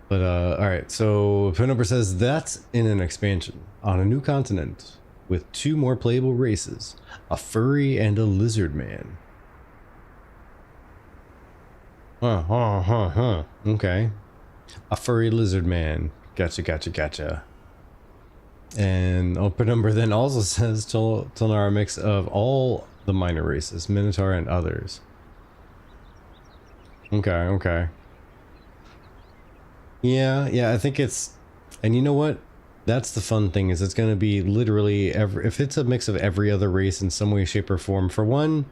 But alright, so Penumbra says that's in an expansion on a new continent with 2 more playable races, a furry and a lizard man. Okay. A furry lizard man. Gotcha. And Penumbra then also says Tolnara a mix of all the minor races, Minotaur and others. Okay. Yeah, I think it's, and you know what? That's the fun thing, is it's going to be literally if it's a mix of every other race in some way, shape, or form. For one,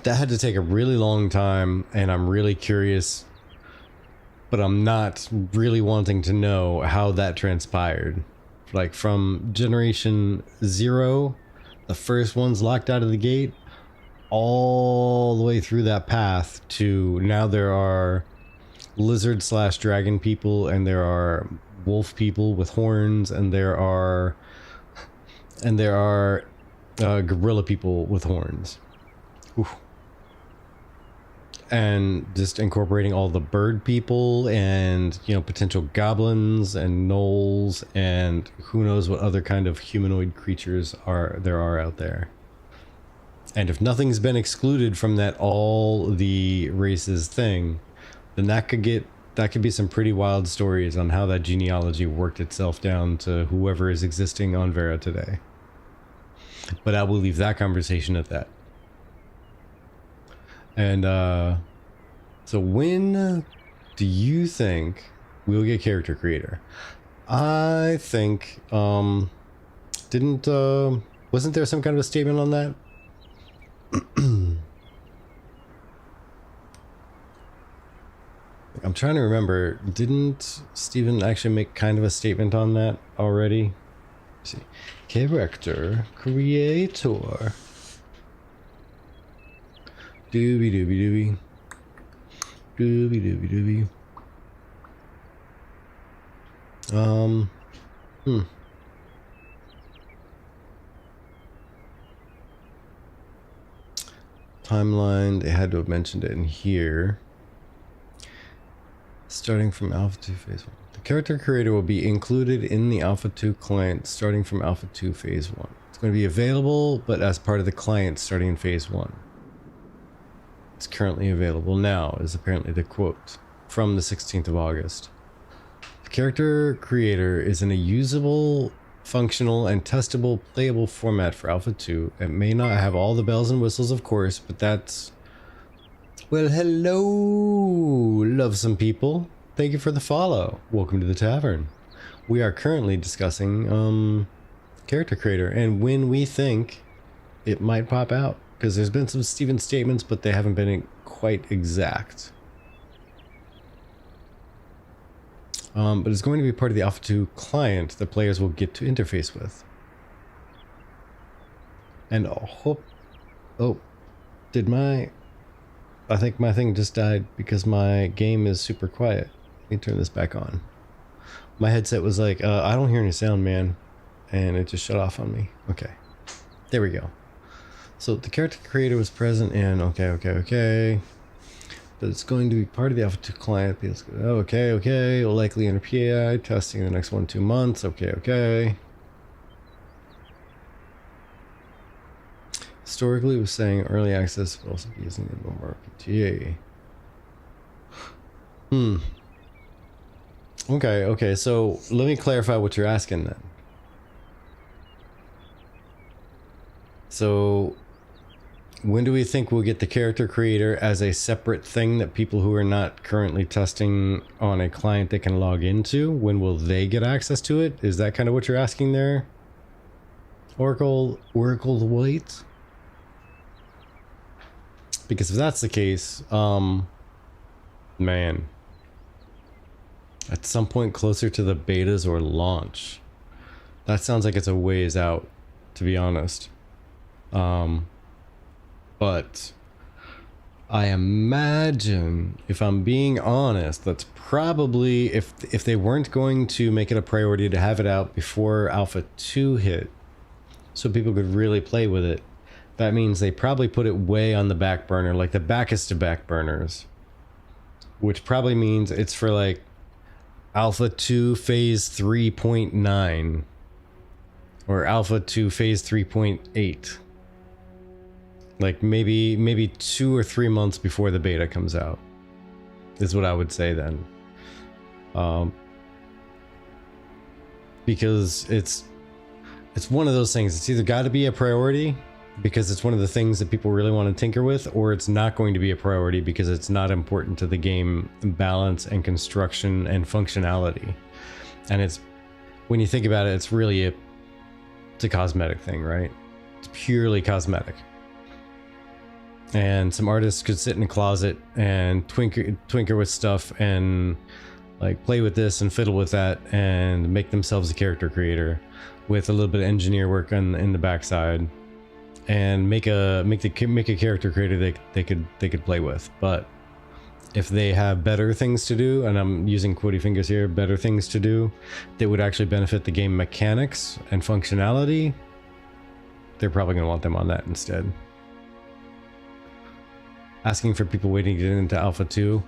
that had to take a really long time, and I'm really curious, but I'm not really wanting to know how that transpired. Like from generation 0, the first one's locked out of the gate, all the way through that path to now there are lizard/dragon people, and there are wolf people with horns, and there are gorilla people with horns. Oof. And just incorporating all the bird people and, you know, potential goblins and gnolls and who knows what other kind of humanoid creatures there are out there. And if nothing's been excluded from that all the races thing, then that could be some pretty wild stories on how that genealogy worked itself down to whoever is existing on Vera today. But I will leave that conversation at that. And so when do you think we'll get character creator? I think wasn't there some kind of a statement on that? I'm trying to remember. Didn't Steven actually make kind of a statement on that already? Let's see. Character creator. Doobie. Timeline, they had to have mentioned it in here. Starting from Alpha 2 Phase 1. The character creator will be included in the Alpha 2 client starting from Alpha 2 Phase 1. It's going to be available, but as part of the client starting in Phase 1. It's currently available now, is apparently the quote from the 16th of August. The character creator is in a usable, functional, and testable playable format for Alpha 2. It may not have all the bells and whistles, of course, but that's... Well, hello, love some people. Thank you for the follow. Welcome to the tavern. We are currently discussing character creator and when we think it might pop out, because there's been some Steven statements, but they haven't been quite exact. But it's going to be part of the Alpha 2 client that players will get to interface with. And I think my thing just died because my game is super quiet. Let me turn this back on. My headset was like, I don't hear any sound, man. And it just shut off on me. Okay. There we go. So the character creator was present in, okay. But it's going to be part of the Alpha 2 client. Okay. Will likely enter PAI. Testing in the next 1-2 months. Okay. Historically, it was saying early access will also be using the more PTA. Okay, so let me clarify what you're asking then. So, when do we think we'll get the character creator as a separate thing that people who are not currently testing on a client they can log into? When will they get access to it? Is that kind of what you're asking there? Oracle White? Because if that's the case, man, at some point closer to the betas or launch. That sounds like it's a ways out, to be honest. But I imagine, if I'm being honest, that's probably, if they weren't going to make it a priority to have it out before Alpha 2 hit, so people could really play with it, that means they probably put it way on the back burner, like the backest of back burners, which probably means it's for like Alpha 2 Phase 3.9 or Alpha 2 Phase 3.8. Like maybe 2 or 3 months before the beta comes out is what I would say then. Because it's one of those things. It's either got to be a priority because it's one of the things that people really want to tinker with, or it's not going to be a priority because it's not important to the game balance and construction and functionality. And it's, when you think about it, it's really it's a cosmetic thing, right? It's purely cosmetic. And some artists could sit in a closet and twinker with stuff and like play with this and fiddle with that and make themselves a character creator with a little bit of engineer work in the backside, and make a character creator they could play with. But if they have better things to do, and I'm using quotey fingers here, better things to do that would actually benefit the game mechanics and functionality, they're probably going to want them on that instead. Asking for people waiting to get into Alpha 2.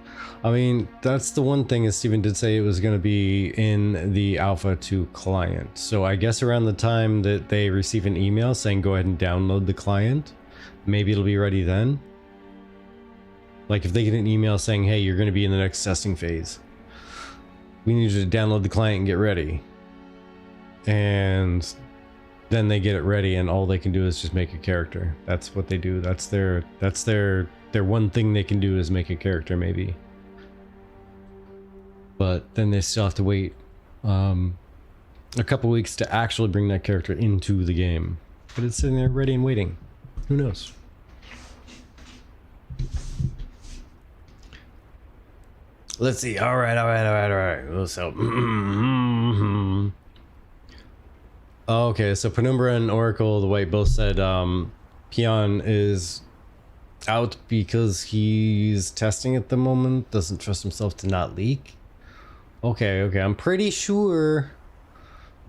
I mean, that's the one thing, as Steven did say, it was going to be in the Alpha 2 client. So I guess around the time that they receive an email saying go ahead and download the client, maybe it'll be ready then. Like if they get an email saying, hey, you're going to be in the next testing phase, we need you to download the client and get ready. And then they get it ready and all they can do is just make a character. That's what they do. That's their one thing they can do is make a character, maybe. But then they still have to wait a couple weeks to actually bring that character into the game. But it's sitting there ready and waiting. Who knows? Let's see. All right. So, okay, so Penumbra and Oracle, the White, both said Peon is out because he's testing at the moment, doesn't trust himself to not leak. Okay, I'm pretty sure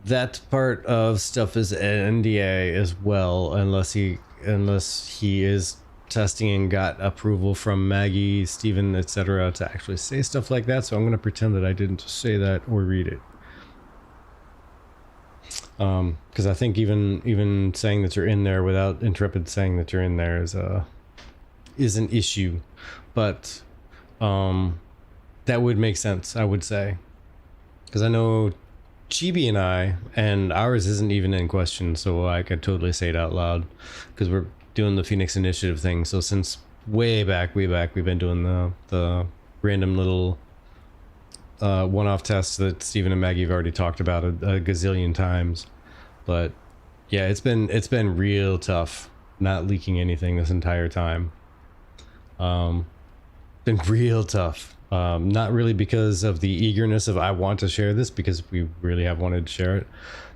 that part of stuff is an NDA as well, unless he is testing and got approval from Maggie, Steven, etc. to actually say stuff like that. So I'm going to pretend that I didn't say that or read it. Because I think even saying that you're in there without Intrepid saying that you're in there is an issue, but that would make sense, I would say, because I know Chibi and ours isn't even in question, so I could totally say it out loud because we're doing the Phoenix Initiative thing. So since way back we've been doing the random little one-off tests that Steven and Maggie have already talked about a gazillion times. But yeah, it's been real tough not leaking anything this entire time. Been real tough. Not really because of the eagerness of I want to share this, because we really have wanted to share it,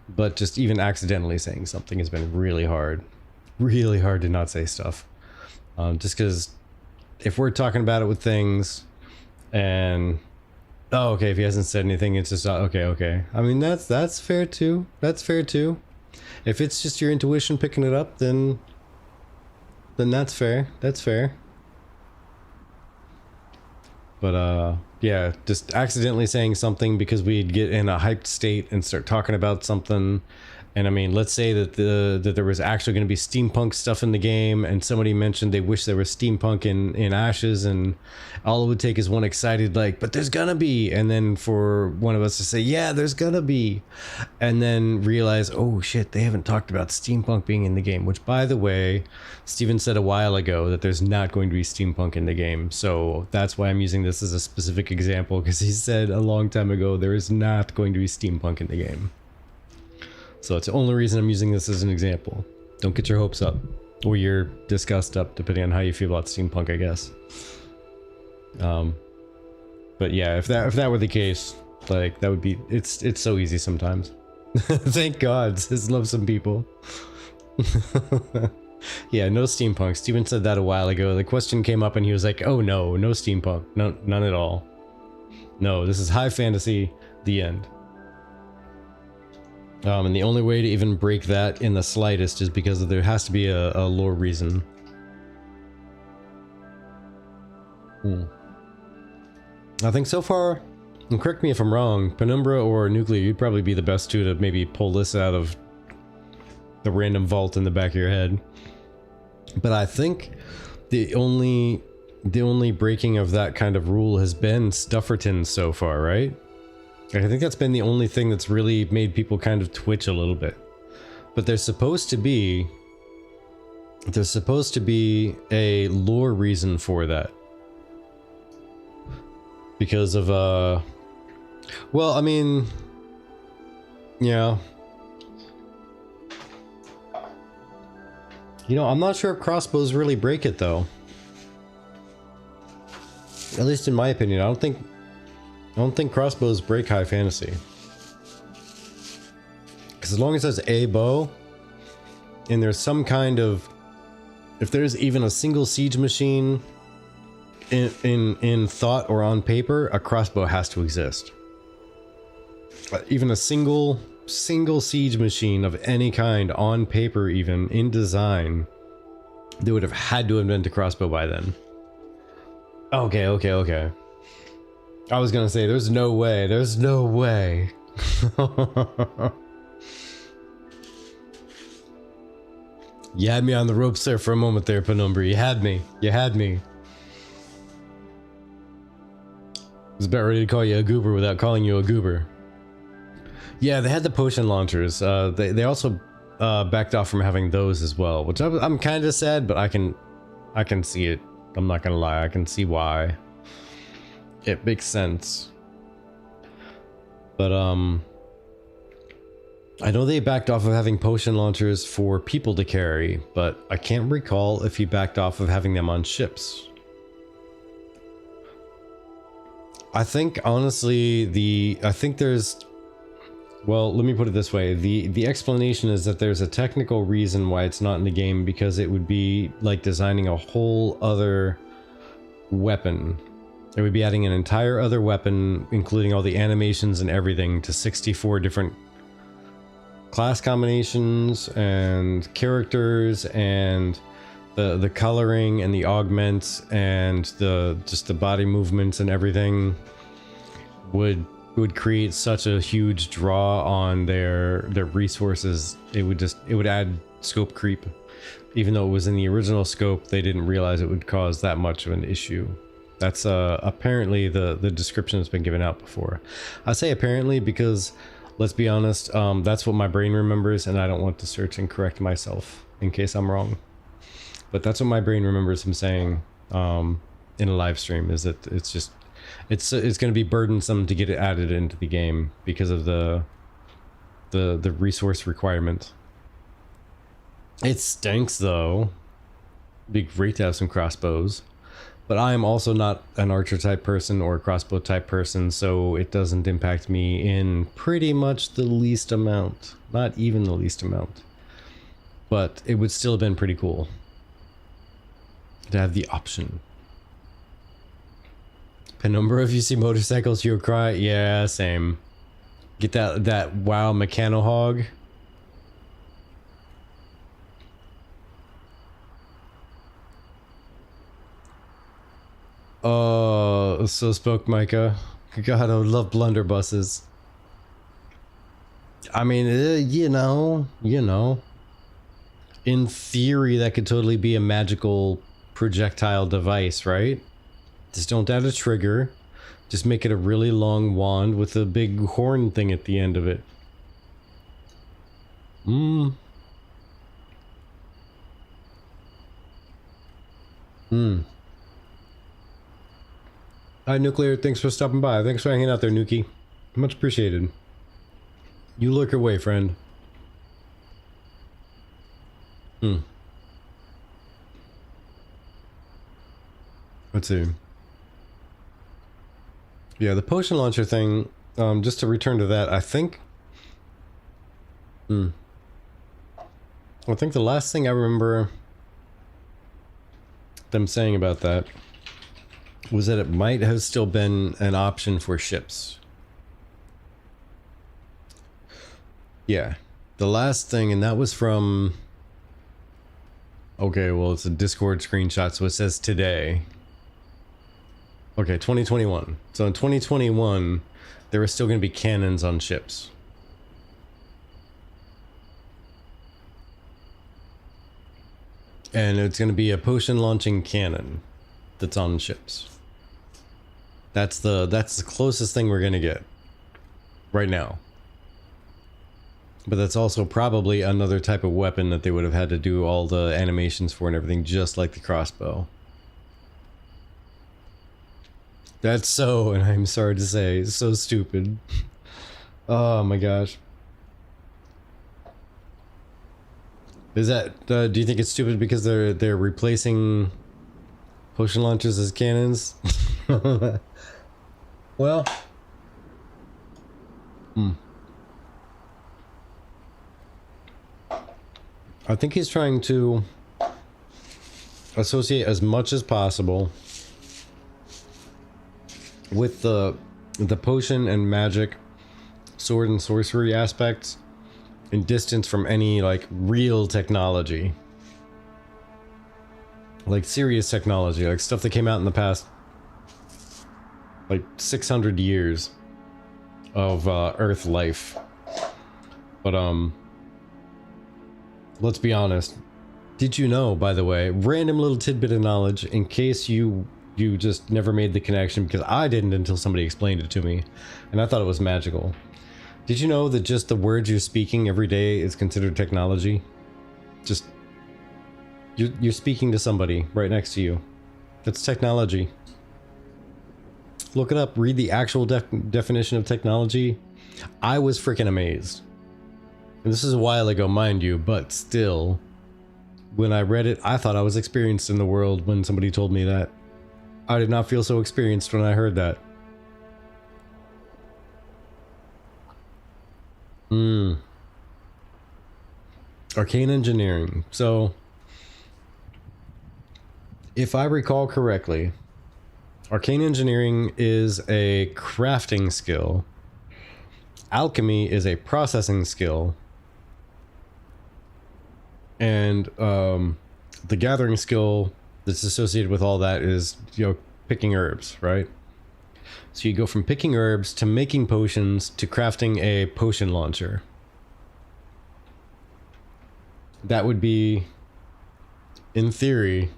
but just even accidentally saying something has been really hard. Really hard to not say stuff. Just because if we're talking about it with things and oh, okay, if he hasn't said anything, it's just okay. I mean, that's fair too. That's fair too. If it's just your intuition picking it up, then that's fair. That's fair. But yeah, just accidentally saying something because we'd get in a hyped state and start talking about something. And I mean, let's say that that there was actually going to be steampunk stuff in the game, and somebody mentioned they wish there was steampunk in Ashes, and all it would take is one excited like, but there's gonna be, and then for one of us to say, yeah, there's gonna be, and then realize, oh shit, they haven't talked about steampunk being in the game, which by the way, Steven said a while ago that there's not going to be steampunk in the game, so that's why I'm using this as a specific example, because he said a long time ago there is not going to be steampunk in the game. So it's the only reason I'm using this as an example. Don't get your hopes up, or your disgust up, depending on how you feel about steampunk, I guess. But yeah, if that were the case, like that would be, it's so easy sometimes. Thank God, says love some people. Yeah, no steampunk. Steven said that a while ago. The question came up and he was like, oh no steampunk, no, none at all. No, this is high fantasy, the end. And the only way to even break that in the slightest is because there has to be a lore reason. I think so far, and correct me if I'm wrong, Penumbra or Nuclear, you'd probably be the best two to maybe pull this out of the random vault in the back of your head. But I think the only breaking of that kind of rule has been Stufferton so far, right? I think that's been the only thing that's really made people kind of twitch a little bit. But there's supposed to be a lore reason for that. Because of well, I mean, yeah. You know, I'm not sure if crossbows really break it though. At least in my opinion, I don't think crossbows break high fantasy. Because as long as there's a bow, and there's some kind of, if there's even a single siege machine in thought or on paper, a crossbow has to exist. Even a single siege machine of any kind on paper, even in design, they would have had to invent a crossbow by then. Okay. I was gonna say, there's no way. You had me on the ropes there for a moment there, Penumbra. You had me. I was about ready to call you a goober without calling you a goober. Yeah, they had the potion launchers. They also backed off from having those as well, which I'm kind of sad, but I can see it. I'm not gonna lie, I can see why. It makes sense. But I know they backed off of having potion launchers for people to carry, but I can't recall if he backed off of having them on ships. I think honestly, I think there's, well, let me put it this way. The explanation is that there's a technical reason why it's not in the game, because it would be like designing a whole other weapon. It would be adding an entire other weapon, including all the animations and everything, to 64 different class combinations and characters, and the coloring and the augments and just the body movements and everything would create such a huge draw on their resources. It would add scope creep. Even though it was in the original scope, they didn't realize it would cause that much of an issue. That's apparently the description that's been given out before. I say apparently because, let's be honest, that's what my brain remembers, and I don't want to search and correct myself in case I'm wrong. But that's what my brain remembers him saying in a live stream, is that it's going to be burdensome to get it added into the game because of the resource requirement. It stinks though. Be great to have some crossbows. But I am also not an archer type person or a crossbow type person, so it doesn't impact me in pretty much the least amount. Not even the least amount. But it would still have been pretty cool to have the option. Penumbra, if you see motorcycles, you'll cry. Yeah, same. Get that wow mechano hog. Oh, so spoke Micah. God, I would love blunderbusses. I mean, you know. In theory, that could totally be a magical projectile device, right? Just don't add a trigger. Just make it a really long wand with a big horn thing at the end of it. Hi, Nuclear. Thanks for stopping by. Thanks for hanging out there, Nuki. Much appreciated. You lurk away, friend. Let's see. Yeah, the potion launcher thing, just to return to that, I think... I think the last thing I remember them saying about that was that it might have still been an option for ships. Yeah. The last thing, and that was from... Okay, well, it's a Discord screenshot, so it says today. Okay, 2021. So in 2021, there are still going to be cannons on ships. And it's going to be a potion launching cannon that's on ships. That's the closest thing we're going to get right now. But that's also probably another type of weapon that they would have had to do all the animations for and everything, just like the crossbow. That's so, and I'm sorry to say, so stupid. Oh my gosh. Is that, do you think it's stupid because they're replacing potion launchers as cannons? Well. I think he's trying to associate as much as possible with the potion and magic, sword and sorcery aspects and distance from any like real technology, like serious technology, like stuff that came out in the past like 600 years of Earth life. But let's be honest. Did you know, by the way, random little tidbit of knowledge in case you just never made the connection, because I didn't until somebody explained it to me and I thought it was magical. Did you know that just the words you're speaking every day is considered technology? Just you're speaking to somebody right next to you. That's technology. Look it up, read the actual definition of technology. I was freaking amazed. And this is a while ago, mind you, but still, when I read it, I thought I was experienced in the world when somebody told me that. I did not feel so experienced when I heard that. Arcane engineering. So, if I recall correctly, arcane engineering is a crafting skill. Alchemy is a processing skill. And the gathering skill that's associated with all that is, you know, picking herbs, right? So you go from picking herbs to making potions to crafting a potion launcher. That would be, in theory,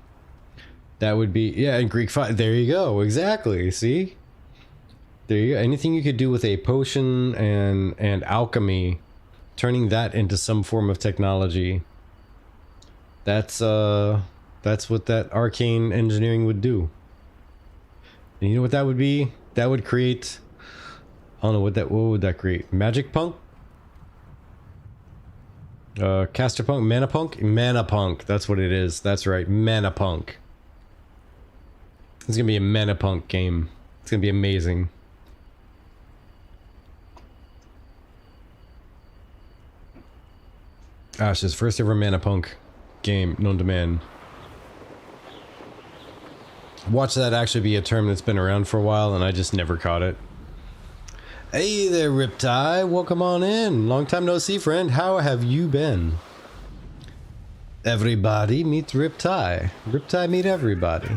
that would be, yeah, in Greek fire. There you go, exactly. See, there you go. Anything you could do with a potion and alchemy, turning that into some form of technology. That's what that arcane engineering would do. And you know what that would be? That would create, I don't know what would that create? Magic punk? Caster Punk, Mana Punk? Mana Punk, that's what it is. That's right, Mana Punk. It's gonna be a Mana Punk game. It's gonna be amazing. Ash's first ever Mana Punk game known to man. Watch that actually be a term that's been around for a while and I just never caught it. Hey there, Riptide. Welcome on in. Long time no see, friend. How have you been? Everybody meets Riptide. Riptide meet everybody.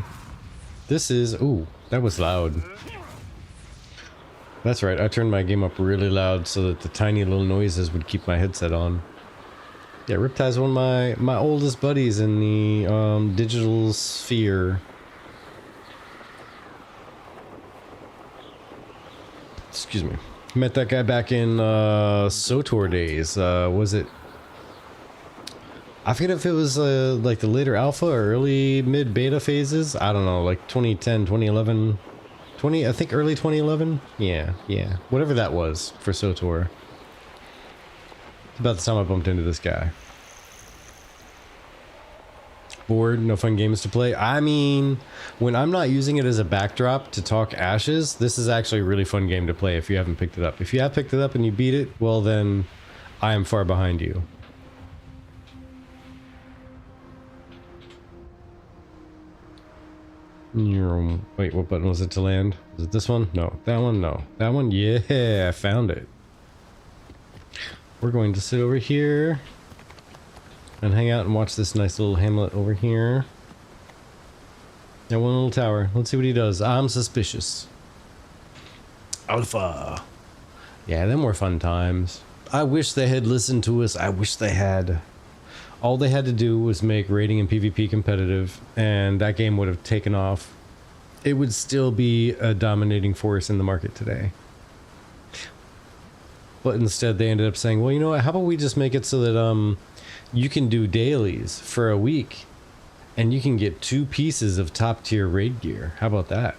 This is... Ooh, that was loud. That's right. I turned my game up really loud so that the tiny little noises would keep my headset on. Yeah, Riptide's one of my oldest buddies in the digital sphere. Excuse me. Met that guy back in SOTOR days. Was it... I forget if it was like the later alpha or early mid beta phases. I don't know, like 2010, 2011, I think early 2011. Yeah. Whatever that was for SOTOR. It's about the time I bumped into this guy. Bored, no fun games to play. I mean, when I'm not using it as a backdrop to talk Ashes, this is actually a really fun game to play if you haven't picked it up. If you have picked it up and you beat it, well then, I am far behind you. Wait, what button was it to land? Was it this one? No. That one? No. That one? Yeah, I found it. We're going to sit over here and hang out and watch this nice little hamlet over here. That one little tower. Let's see what he does. I'm suspicious. Alpha. Yeah, them were fun times. I wish they had listened to us. I wish they had. All they had to do was make raiding and PvP competitive, and that game would have taken off. It would still be a dominating force in the market today. But instead they ended up saying, well, you know what, how about we just make it so that you can do dailies for a week, and you can get 2 pieces of top tier raid gear. How about that?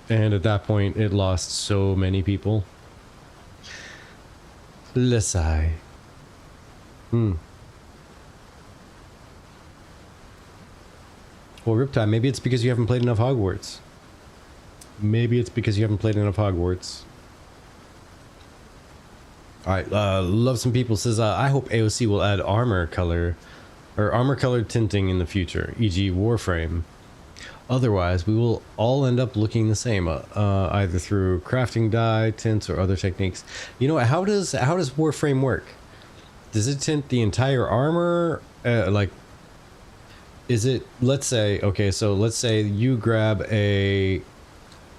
And at that point, it lost so many people. Lesai. Well, Riptide, maybe it's because you haven't played enough Hogwarts. Maybe it's because you haven't played enough Hogwarts. Alright, Love Some People says, I hope AOC will add armor color, or armor colored tinting in the future, e.g. Warframe. Otherwise, we will all end up looking the same, either through crafting dye, tints, or other techniques. You know what, how does Warframe work? Does it tint the entire armor? Like, is it, let's say, okay, so let's say you grab a,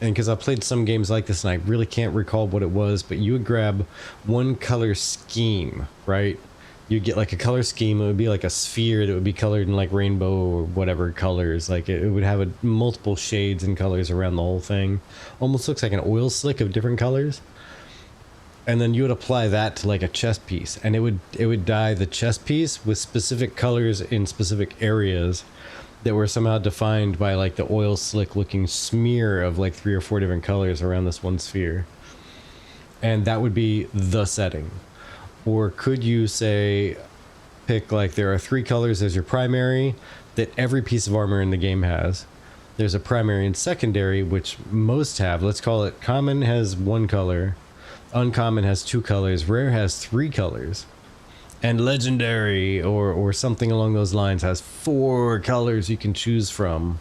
and because I've played some games like this and I really can't recall what it was, but you would grab one color scheme, right? You'd get like a color scheme, it would be like a sphere that would be colored in like rainbow or whatever colors, like it would have multiple shades and colors around the whole thing. Almost looks like an oil slick of different colors. And then you would apply that to like a chest piece, and it would dye the chest piece with specific colors in specific areas that were somehow defined by like the oil slick looking smear of like 3 or 4 different colors around this one sphere. And that would be the setting. Or could you say, pick like there are 3 colors as your primary that every piece of armor in the game has. There's a primary and secondary, which most have. Let's call it common has 1 color. Uncommon has 2 colors, rare has 3 colors, and legendary or something along those lines has 4 colors you can choose from.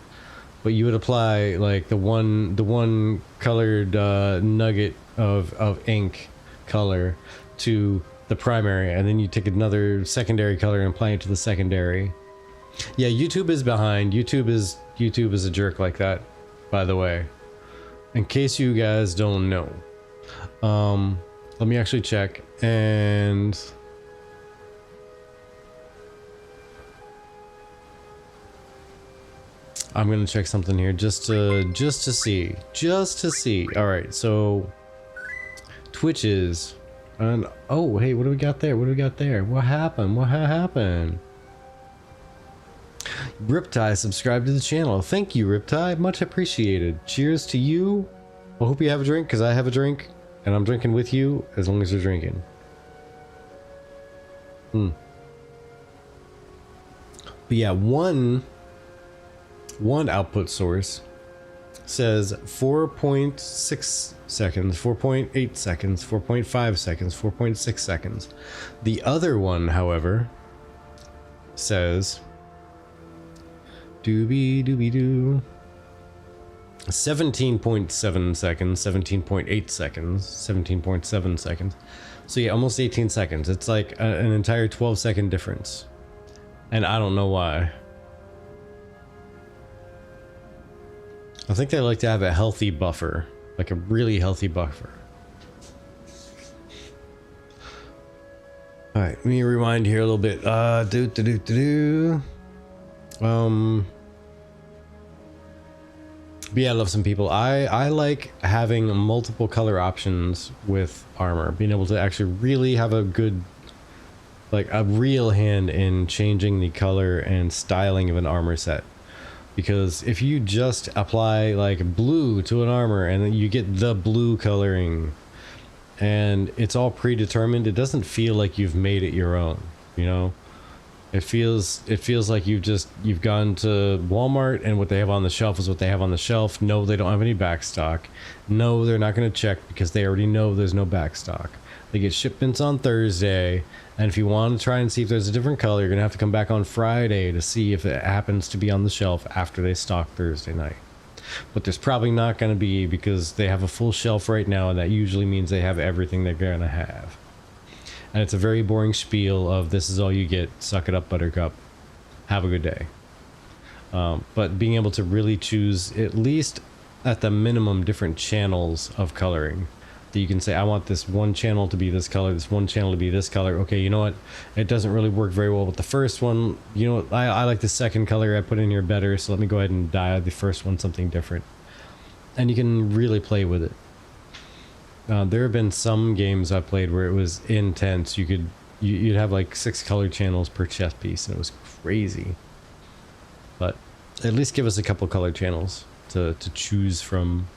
But you would apply like the one colored nugget of ink color to the primary, and then you take another secondary color and apply it to the secondary. Yeah, YouTube is behind. YouTube is a jerk like that, by the way, in case you guys don't know. Let me actually check, and I'm gonna check something here just to see. All right, so Twitch is, and oh hey, what do we got there? What happened? Riptide subscribed to the channel. Thank you, Riptide, much appreciated. Cheers to you. I hope you have a drink, because I have a drink, and I'm drinking with you as long as you're drinking. But yeah, one output source says 4.6 seconds, 4.8 seconds, 4.5 seconds, 4.6 seconds. The other one, however, says 17.7 seconds, 17.8 seconds, 17.7 seconds. So yeah, almost 18 seconds. It's like an entire 12-second difference. And I don't know why. I think they like to have a healthy buffer, like a really healthy buffer. All right, let me rewind here a little bit. But yeah, I love some people. I like having multiple color options with armor, being able to actually really have a good, like a real hand in changing the color and styling of an armor set. Because if you just apply like blue to an armor and then you get the blue coloring and it's all predetermined, it doesn't feel like you've made it your own, you know? It feels like you've gone to Walmart and what they have on the shelf is what they have on the shelf. No, they don't have any back stock. No, they're not going to check because they already know there's no back stock. They get shipments on Thursday, and if you want to try and see if there's a different color, you're going to have to come back on Friday to see if it happens to be on the shelf after they stock Thursday night. But there's probably not going to be because they have a full shelf right now, and that usually means they have everything they're going to have. And it's a very boring spiel of this is all you get, suck it up, buttercup, have a good day. But being able to really choose at least at the minimum different channels of coloring that you can say, I want this one channel to be this color, this one channel to be this color. Okay, you know what? It doesn't really work very well with the first one. You know what? I like the second color I put in here better, so let me go ahead and dye the first one something different. And you can really play with it. There have been some games I played where it was intense. You'd have like 6 color channels per chess piece, and it was crazy. But at least give us a couple color channels to choose from.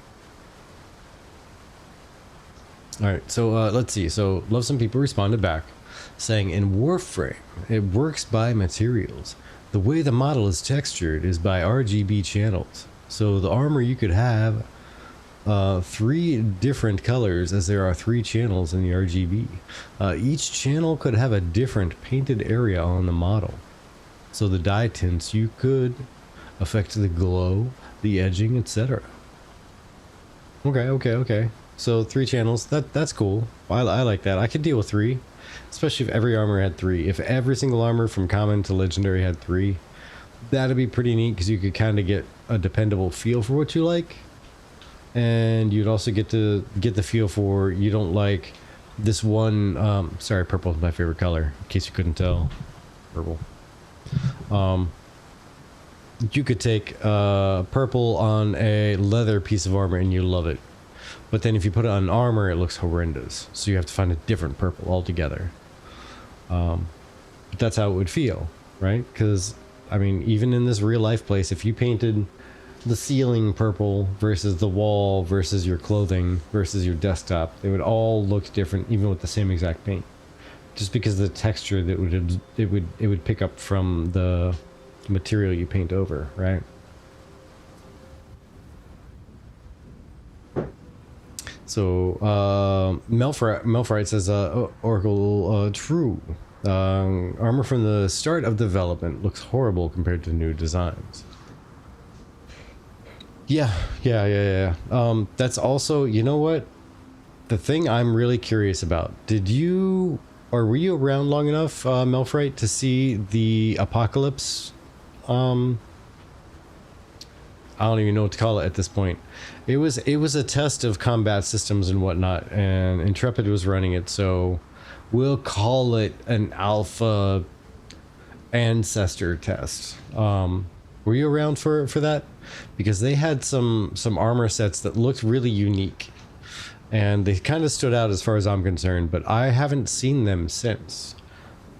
All right, so let's see. So Love Some People responded back saying, in Warframe, it works by materials. The way the model is textured is by RGB channels. So the armor you could have 3 different colors, as there are 3 channels in the RGB. Each channel could have a different painted area on the model. So the dye tints you could affect the glow, the edging, etc. Okay. So 3 channels, that's cool. I like that. I could deal with 3, especially if every armor had 3. If every single armor from common to legendary had 3, that'd be pretty neat because you could kind of get a dependable feel for what you like. And you'd also get to get the feel for you don't like this one. Sorry, purple is my favorite color, in case you couldn't tell. Purple. You could take purple on a leather piece of armor and you love it. But then if you put it on armor, it looks horrendous. So you have to find a different purple altogether. But that's how it would feel, right? Because, I mean, even in this real life place, if you painted the ceiling purple versus the wall versus your clothing versus your desktop, they would all look different even with the same exact paint, just because of the texture that it would pick up from the material you paint over, right? So Melfright says Oracle true, armor from the start of development looks horrible compared to new designs. Yeah. That's also, you know what? The thing I'm really curious about, were you around long enough, Melfright, to see the Apocalypse? I don't even know what to call it at this point. It was a test of combat systems and whatnot, and Intrepid was running it, so we'll call it an alpha ancestor test. Were you around for that? Because they had some armor sets that looked really unique, and they kind of stood out as far as I'm concerned, but I haven't seen them since.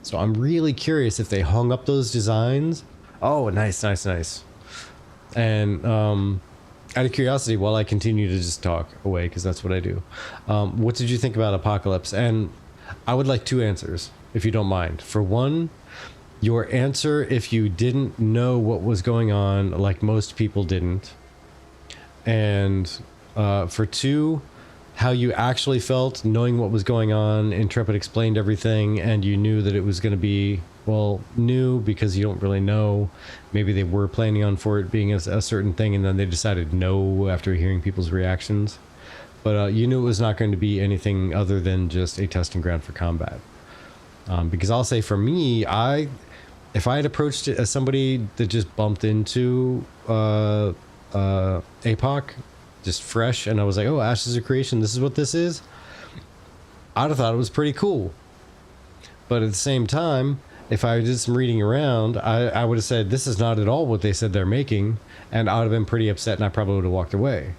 So I'm really curious if they hung up those designs. Oh, nice. And out of curiosity, while I continue to just talk away, because that's what I do, what did you think about Apocalypse? And I would like 2 answers. if you don't mind. For one, your answer if you didn't know what was going on, like most people didn't. And for two, how you actually felt knowing what was going on. Intrepid explained everything, and you knew that it was going to be, well, new because you don't really know. Maybe they were planning on for it being a certain thing, and then they decided no after hearing people's reactions. But you knew it was not going to be anything other than just a testing ground for combat. Because I'll say for me, if I had approached it as somebody that just bumped into APOC, just fresh, and I was like, oh, Ashes of Creation, this is what this is, I'd have thought it was pretty cool. But at the same time, if I did some reading around, I would have said, this is not at all what they said they're making, and I would have been pretty upset, and I probably would have walked away.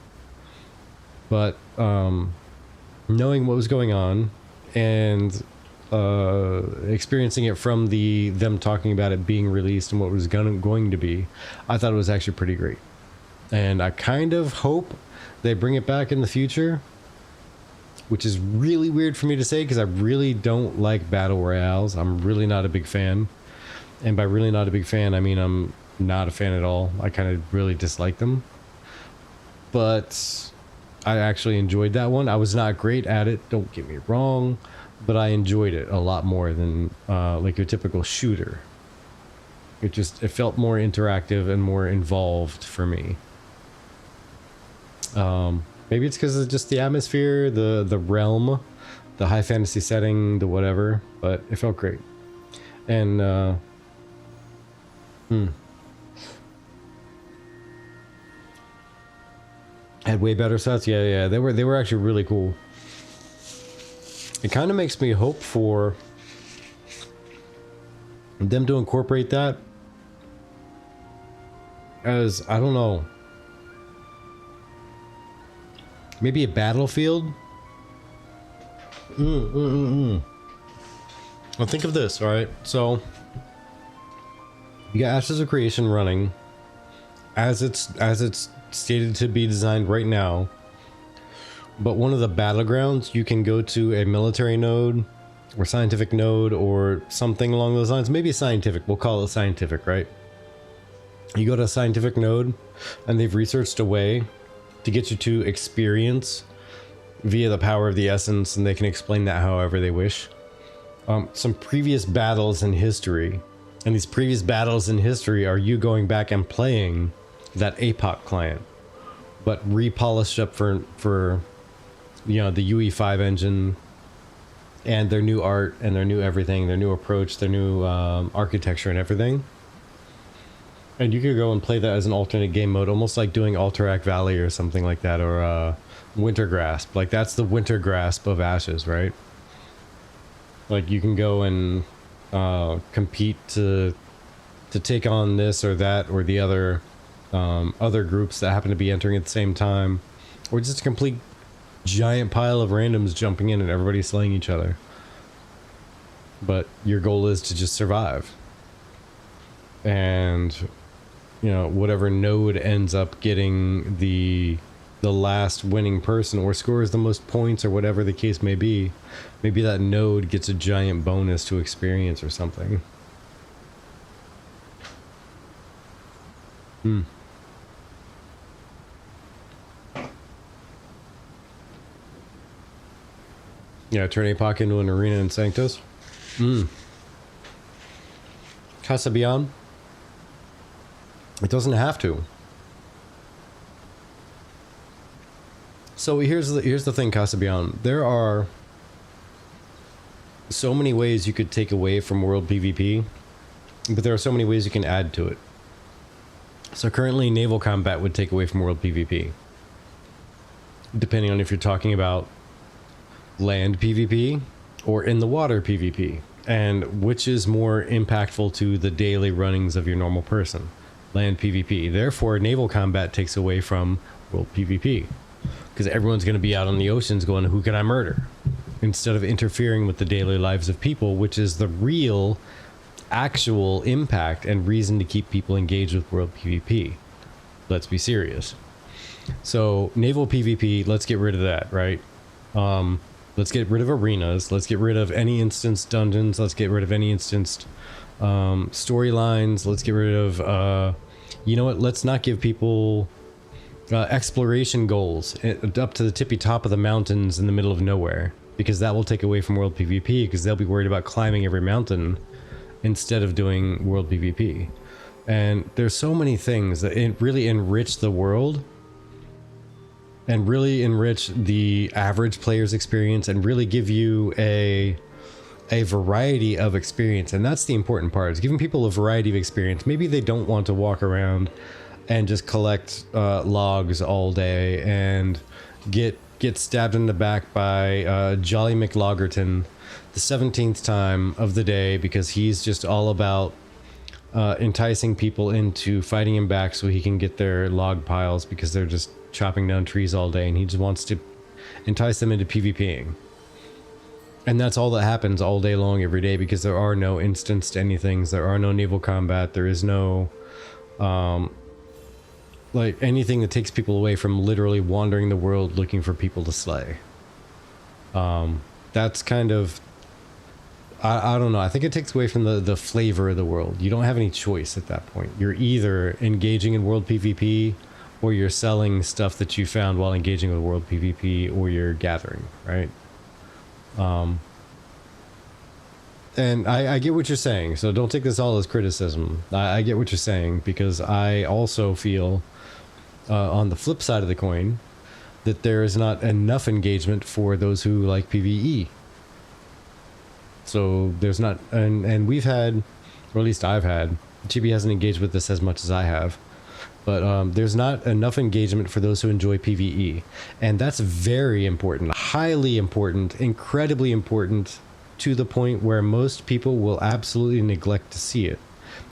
But knowing what was going on and experiencing it from them talking about it being released and what it was going to be, I thought it was actually pretty great. And I kind of hope they bring it back in the future, which is really weird for me to say because I really don't like battle royales. I'm really not a big fan. And by really not a big fan, I mean I'm not a fan at all. I kind of really dislike them. But I actually enjoyed that one. I was not great at it, don't get me wrong, but I enjoyed it a lot more than like your typical shooter. It felt more interactive and more involved for me. Maybe it's because of just the atmosphere, the realm, the high fantasy setting, the whatever, but it felt great. And had way better sets. Yeah, they were actually really cool. It kind of makes me hope for them to incorporate that as, I don't know, maybe a battlefield. Well, think of this, all right? So you got Ashes of Creation running as it's stated to be designed right now, but one of the battlegrounds, you can go to a military node or scientific node or something along those lines. Maybe scientific, we'll call it scientific, right? You go to a scientific node and they've researched a way to get you to experience via the power of the essence, and they can explain that however they wish. Some previous battles in history, and these previous battles in history are you going back and playing that APOC client, but repolished up for you know, the UE5 engine and their new art and their new everything, their new approach, their new architecture and everything. And you could go and play that as an alternate game mode, almost like doing Alterac Valley or something like that, or Winter Grasp. Like, that's the Winter Grasp of Ashes, right? Like, you can go and compete to take on this or that or the other groups that happen to be entering at the same time, or just a complete giant pile of randoms jumping in and everybody slaying each other. But your goal is to just survive. And, you know, whatever node ends up getting the last winning person or scores the most points or whatever the case may be, maybe that node gets a giant bonus to experience or something. Yeah, turn APOC into an arena in Sanctus. Casa Beyond. It doesn't have to. So here's the thing, Casa Beyond. There are so many ways you could take away from World PvP, but there are so many ways you can add to it. So currently, naval combat would take away from World PvP, depending on if you're talking about land PvP or in the water PvP, and which is more impactful to the daily runnings of your normal person. Land PvP. Therefore, naval combat takes away from World PvP, because everyone's going to be out on the oceans going, who can I murder? Instead of interfering with the daily lives of people, which is the real, actual impact and reason to keep people engaged with World PvP. Let's be serious. So, naval PvP, let's get rid of that, right? Let's get rid of arenas. Let's get rid of any instanced dungeons. Let's get rid of any instanced storylines. Let's get rid of, you know what? Let's not give people exploration goals up to the tippy top of the mountains in the middle of nowhere, because that will take away from world PvP, because they'll be worried about climbing every mountain instead of doing world PvP. And there's so many things that really enrich the world and really enrich the average player's experience and really give you a variety of experience. And that's the important part, is giving people a variety of experience. Maybe they don't want to walk around and just collect logs all day and get stabbed in the back by Jolly McLoggerton the 17th time of the day, because he's just all about enticing people into fighting him back so he can get their log piles, because they're just chopping down trees all day, and he just wants to entice them into PvPing. And that's all that happens all day long every day, because there are no instanced anythings, there are no naval combat, there is no like anything that takes people away from literally wandering the world looking for people to slay. That's kind of, I don't know, I think it takes away from the flavor of the world. You don't have any choice at that point. You're either engaging in world PvP, or you're selling stuff that you found while engaging with world PvP, or you're gathering, right? And I get what you're saying, so don't take this all as criticism. I get what you're saying, because I also feel, on the flip side of the coin, that there is not enough engagement for those who like PvE. So there's not, and we've had, or at least I've had, Chibi hasn't engaged with this as much as I have, but there's not enough engagement for those who enjoy PvE. And that's very important, highly important, incredibly important, to the point where most people will absolutely neglect to see it.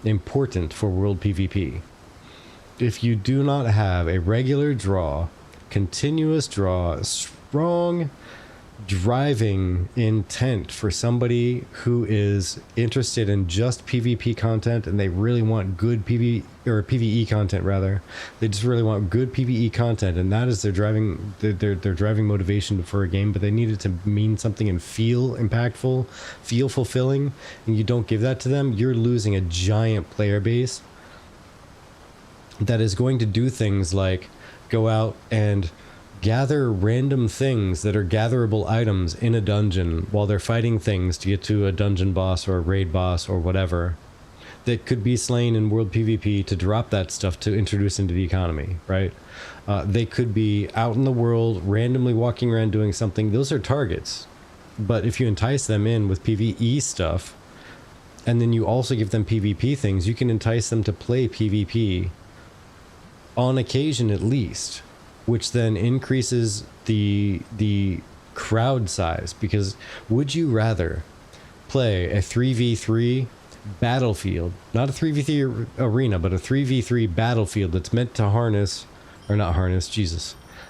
Important for world PvP. If you do not have a regular draw, continuous draw, strong driving intent for somebody who is interested in just PvP content, and they really want good PvE content rather. They just really want good PvE content, and that is their driving motivation for a game, but they need it to mean something and feel impactful, feel fulfilling, and you don't give that to them, you're losing a giant player base that is going to do things like go out and gather random things that are gatherable items in a dungeon while they're fighting things to get to a dungeon boss or a raid boss or whatever that could be slain in world PvP, to drop that stuff to introduce into the economy, right? They could be out in the world randomly walking around doing something. Those are targets. But if you entice them in with PvE stuff, and then you also give them PvP things, you can entice them to play PvP on occasion at least, which then increases the crowd size. Because would you rather play a 3v3 battlefield, not a 3v3 arena, but a 3v3 battlefield that's meant to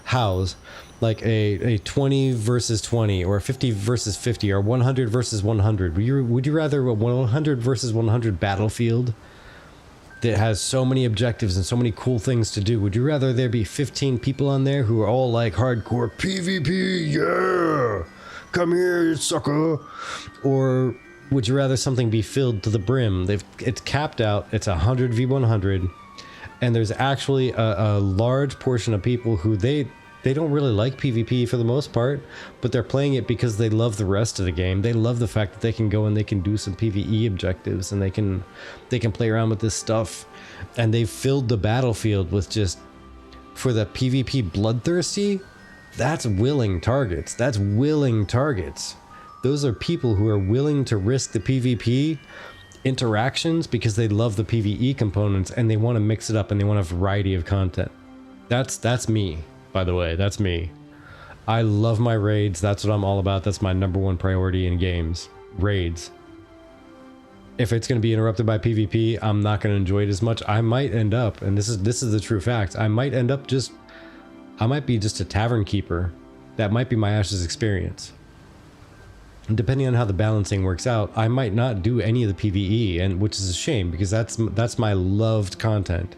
house like a 20 versus 20 or a 50 versus 50 or 100 versus 100? Would you rather a 100 versus 100 battlefield that has so many objectives and so many cool things to do? Would you rather there be 15 people on there who are all like hardcore PvP, yeah, come here, sucker? Or would you rather something be filled to the brim? It's capped out, it's 100v100, and there's actually a large portion of people who they don't really like PvP for the most part, but they're playing it because they love the rest of the game. They love the fact that they can go and they can do some PvE objectives, and they can play around with this stuff. And they've filled the battlefield with just, for the PvP bloodthirsty, that's willing targets. That's willing targets. Those are people who are willing to risk the PvP interactions because they love the PvE components, and they want to mix it up, and they want a variety of content. That's me. By the way, that's me. I love my raids. That's what I'm all about. That's my #1 priority in games. Raids. If it's going to be interrupted by PvP, I'm not going to enjoy it as much. I might end up, and this is the true fact, I might be just a tavern keeper. That might be my Ash's experience. And depending on how the balancing works out, I might not do any of the PvE, and which is a shame, because that's my loved content.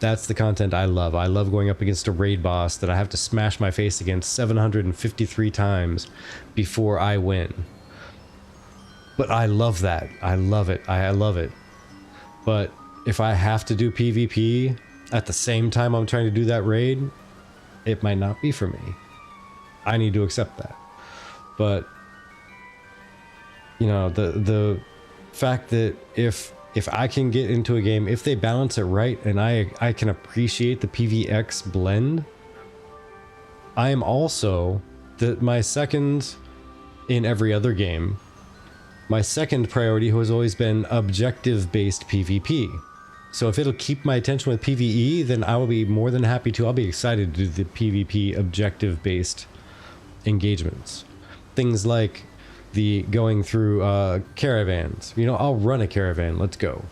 That's the content I love. I love going up against a raid boss that I have to smash my face against 753 times before I win. But I love that. I love it. I love it. But if I have to do PvP at the same time I'm trying to do that raid, it might not be for me. I need to accept that. But you know, the fact that if I can get into a game, if they balance it right and I can appreciate the PvX blend, I am also my second in every other game. My second priority has always been objective-based PvP. So if it'll keep my attention with PvE, then I will be more than happy to. I'll be excited to do the PvP objective-based engagements. Things like the going through caravans. You know, I'll run a caravan. Let's go.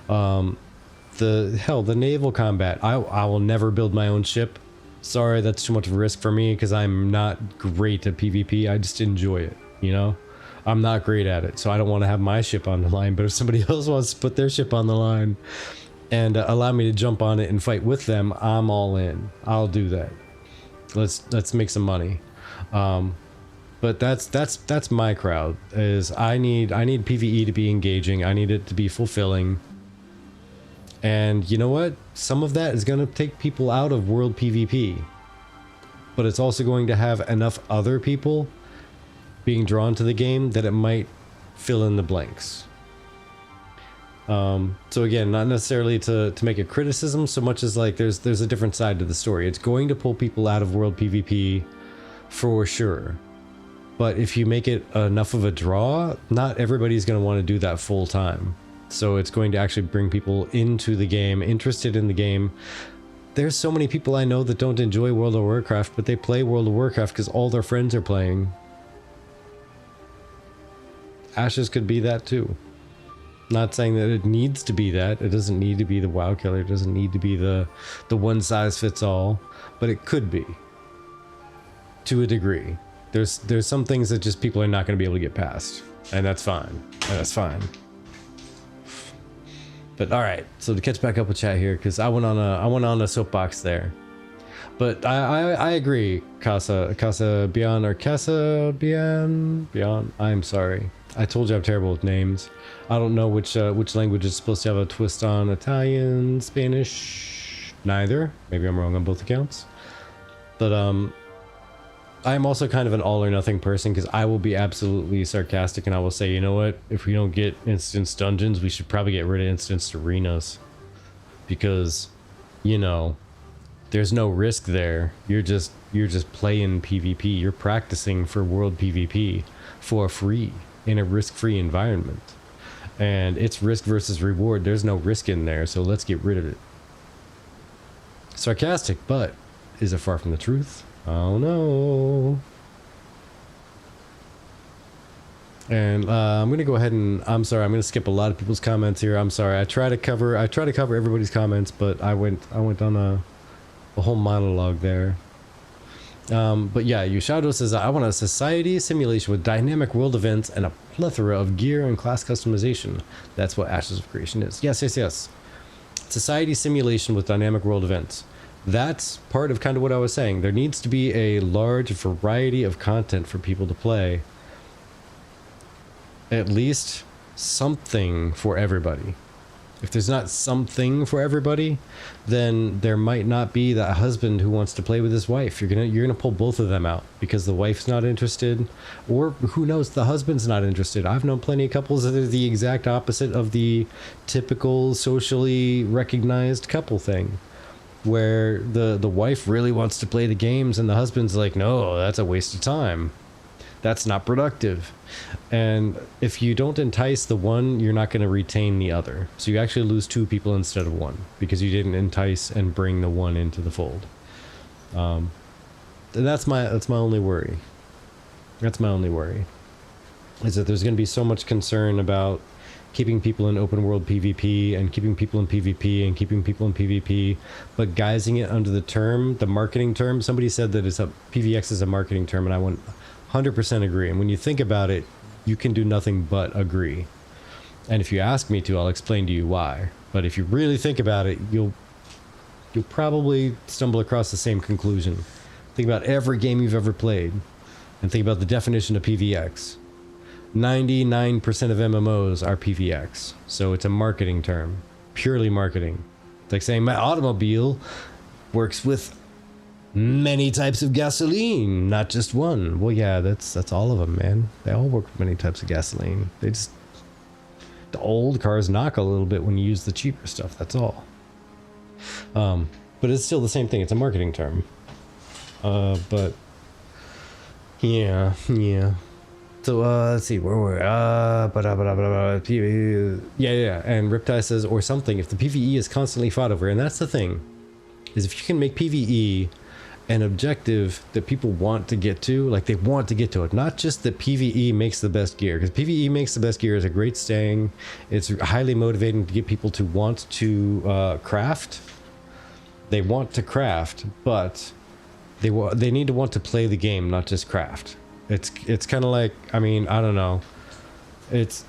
The naval combat. I will never build my own ship. Sorry, that's too much of a risk for me because I'm not great at PvP. I just enjoy it, you know? I'm not great at it, so I don't want to have my ship on the line, but if somebody else wants to put their ship on the line and allow me to jump on it and fight with them, I'm all in. I'll do that. Let's make some money. But that's my crowd. Is I need PvE to be engaging. I need it to be fulfilling. And you know what? Some of that is going to take people out of world PvP. But it's also going to have enough other people being drawn to the game that it might fill in the blanks. So again, not necessarily to make a criticism so much as like there's a different side to the story. It's going to pull people out of world PvP for sure. But if you make it enough of a draw, not everybody's going to want to do that full time. So it's going to actually bring people into the game, interested in the game. There's so many people I know that don't enjoy World of Warcraft, but they play World of Warcraft because all their friends are playing. Ashes could be that too. Not saying that it needs to be that. It doesn't need to be the WoW killer. It doesn't need to be the one size fits all, but it could be to a degree. There's some things that just people are not going to be able to get past, and that's fine. That's fine. But all right, so to catch back up with chat here, because I went on a soapbox there. But I agree, Casa Bian or Casa Bian. I'm sorry. I told you I'm terrible with names. I don't know which language is supposed to have a twist on. Italian, Spanish, neither. Maybe I'm wrong on both accounts. But I am also kind of an all or nothing person because I will be absolutely sarcastic and I will say, you know what? If we don't get instance dungeons, we should probably get rid of instance arenas because, you know, there's no risk there. You're just playing PvP. You're practicing for world PvP for free in a risk-free environment. And it's risk versus reward. There's no risk in there, so let's get rid of it. Sarcastic, but is it far from the truth? Oh no. And I'm gonna go ahead and I'm sorry, I'm gonna skip a lot of people's comments here. I'm sorry. I try to cover everybody's comments, but I went on a whole monologue there. But yeah, Yushado says, I want a society simulation with dynamic world events and a plethora of gear and class customization. That's what Ashes of Creation is. Yes. Society simulation with dynamic world events. That's part of kind of what I was saying. There needs to be a large variety of content for people to play. At least something for everybody. If there's not something for everybody, then there might not be that husband who wants to play with his wife. You're gonna pull both of them out because the wife's not interested, or who knows, the husband's not interested. I've known plenty of couples that are the exact opposite of the typical socially recognized couple thing, where the wife really wants to play the games and the husband's like, no, that's a waste of time. That's not productive. And if you don't entice the one, you're not going to retain the other. So you actually lose two people instead of one because you didn't entice and bring the one into the fold. That's my only worry. That's my only worry. Is that there's going to be so much concern about keeping people in open world PvP and keeping people in PvP and keeping people in PvP, but guising it under the marketing term. Somebody said that PvX is a marketing term, and I went 100% agree. And when you think about it, you can do nothing but agree. And if you ask me to, I'll explain to you why. But if you really think about it, you'll probably stumble across the same conclusion. Think about every game you've ever played, and think about the definition of PVX. 99% of MMOs are PVX, so it's a marketing term, purely marketing. It's like saying my automobile works with many types of gasoline, not just one. Well, yeah, that's all of them, man. They all work with many types of gasoline. They just, the old cars knock a little bit when you use the cheaper stuff. That's all. But it's still the same thing. It's a marketing term. But yeah. So let's see where we're yeah. And Riptide says or something. If the PVE is constantly fought over, and that's the thing, is if you can make PVE an objective that people want to get to, like they want to get to it, not just that PVE makes the best gear, because PVE makes the best gear is a great saying. It's highly motivating to get people to want to craft. They want to craft, but they need to want to play the game, not just craft. It's kind of like, I mean, I don't know. It's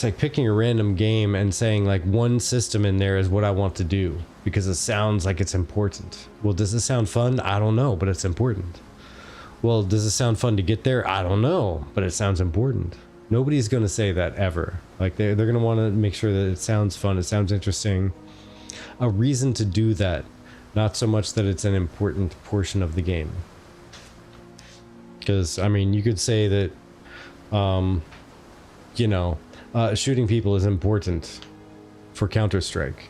like picking a random game and saying like one system in there is what I want to do because it sounds like it's important. Well, does it sound fun? I don't know, but it's important. Well, does it sound fun to get there? I don't know, but it sounds important. Nobody's going to say that ever. Like they're going to want to make sure that it sounds fun, it sounds interesting. A reason to do that, not so much that it's an important portion of the game. Because, I mean, you could say that, you know, shooting people is important for Counter-Strike.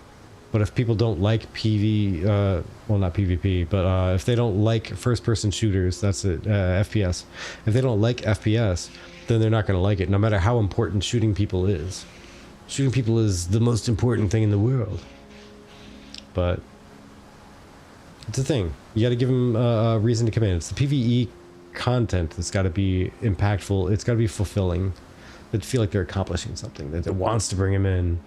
But if people don't like well, not PvP, but if they don't like first-person shooters, that's it, FPS. If they don't like FPS, then they're not going to like it, no matter how important shooting people is. Shooting people is the most important thing in the world. But it's a thing. You got to give them a reason to come in. It's the PvE content that's got to be impactful. It's got to be fulfilling. They feel like they're accomplishing something, that it wants to bring them in.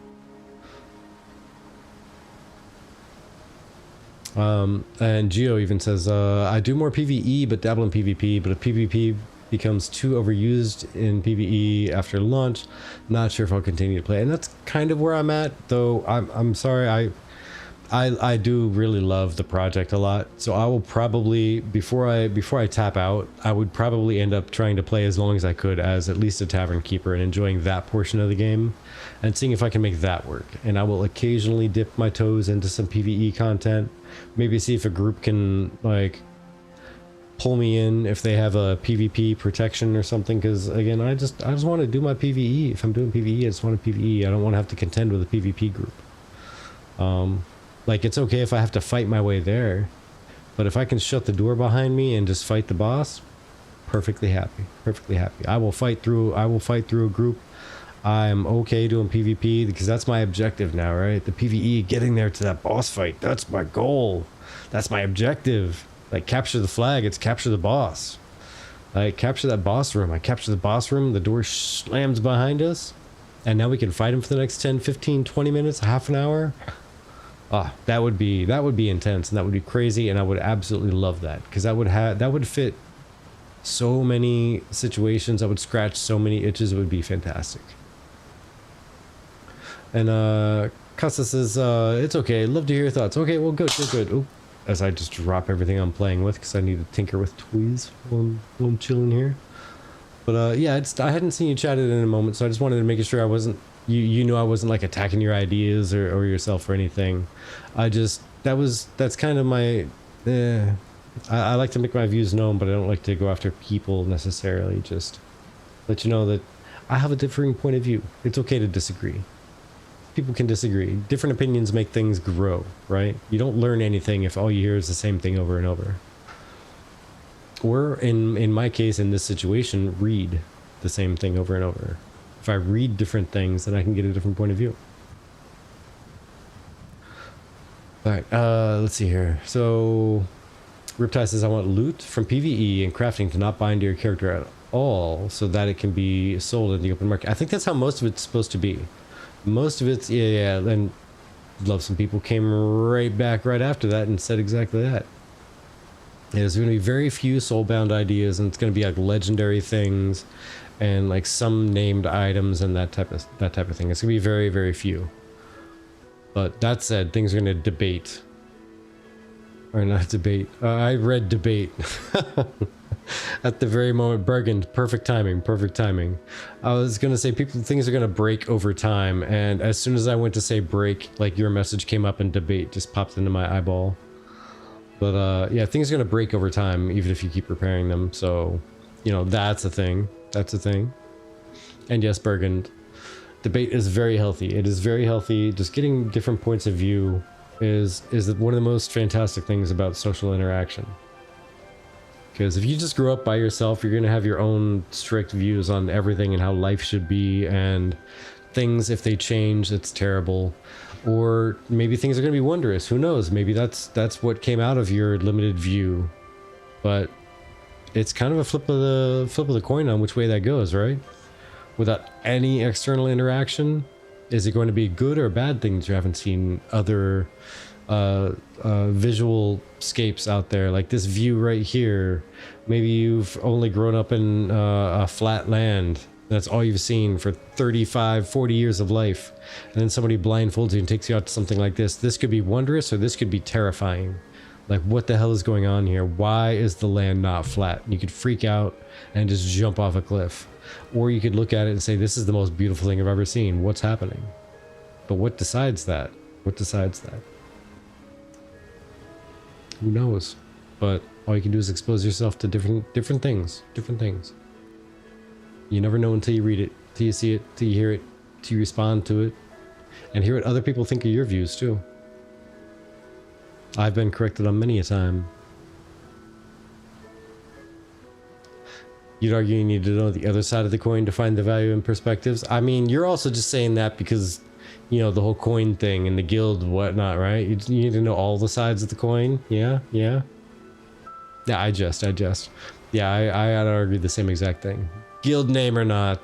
And Geo even says, I do more PvE but dabble in PvP, but if PvP becomes too overused in PvE after launch, not sure if I'll continue to play. And that's kind of where I'm at, though. I'm sorry, I do really love the project a lot, so I will probably, before I tap out, I would probably end up trying to play as long as I could as at least a tavern keeper and enjoying that portion of the game and seeing if I can make that work. And I will occasionally dip my toes into some PvE content, maybe see if a group can like pull me in if they have a PvP protection or something, because again, I just want to do my PvE. If I'm doing PvE, I just want to PvE. I don't want to have to contend with a PvP group. Like, it's okay if I have to fight my way there, but if I can shut the door behind me and just fight the boss, perfectly happy, perfectly happy. I will fight through a group. I'm okay doing PvP because that's my objective now, right? The PvE, getting there to that boss fight, that's my goal. That's my objective. Like, capture the flag, it's capture the boss. Like, capture that boss room. I capture the boss room, the door slams behind us, and now we can fight him for the next 10, 15, 20 minutes, half an hour. Ah, that would be intense, and that would be crazy, and I would absolutely love that, because that would fit so many situations. I would scratch so many itches. It would be fantastic. And Casa says, it's okay, love to hear your thoughts. Okay, well, good. Oop. As I just drop everything I'm playing with because I need to tinker with toys while I'm chilling here. But yeah, I hadn't seen you chatted in a moment, so I just wanted to make sure I wasn't, you knew I wasn't like attacking your ideas or yourself or anything. That's kind of my, I like to make my views known, but I don't like to go after people necessarily. Just let you know that I have a differing point of view. It's okay to disagree. People can disagree. Different opinions make things grow, right? You don't learn anything if all you hear is the same thing over and over. Or in my case, in this situation, read the same thing over and over. If I read different things, then I can get a different point of view. All right, let's see here. So Riptide says, I want loot from PvE and crafting to not bind to your character at all so that it can be sold in the open market. I think that's how most of it's supposed to be. Most of it's, yeah, and Love Some People came right back right after that and said exactly that. There's going to be very few soulbound ideas, and it's going to be like legendary things and like some named items and that type of thing. It's going to be very, very few. But that said, things are going to debate or not debate. I read debate. At the very moment, Bergend, perfect timing, perfect timing. I was gonna say things are gonna break over time, and as soon as I went to say break, like your message came up and debate just popped into my eyeball. But yeah, things are gonna break over time, even if you keep repairing them. So, you know, that's a thing. That's a thing. And yes, Bergend, debate is very healthy. It is very healthy. Just getting different points of view is one of the most fantastic things about social interaction. Because if you just grow up by yourself, you're going to have your own strict views on everything and how life should be, and things, if they change, it's terrible. Or maybe things are going to be wondrous. Who knows? Maybe that's what came out of your limited view. But it's kind of a flip of the coin on which way that goes, right? Without any external interaction, is it going to be good or bad things you haven't seen other visual scapes out there, like this view right here? Maybe you've only grown up in a flat land. That's all you've seen for 35, 40 years of life. And then somebody blindfolds you and takes you out to something like this. This could be wondrous or this could be terrifying. Like, what the hell is going on here? Why is the land not flat? You could freak out and just jump off a cliff. Or you could look at it and say, this is the most beautiful thing I've ever seen. What's happening? But what decides that? What decides that? Who knows? But all you can do is expose yourself to different things. You never know until you read it, till you see it, till you hear it, till you respond to it, and hear what other people think of your views too. I've been corrected on many a time. You'd argue you need to know the other side of the coin to find the value in perspectives. I mean, you're also just saying that because, you know, the whole coin thing and the guild and whatnot, right? You need to know all the sides of the coin. Yeah. Yeah, I jest. Yeah, I'd argue the same exact thing. Guild name or not.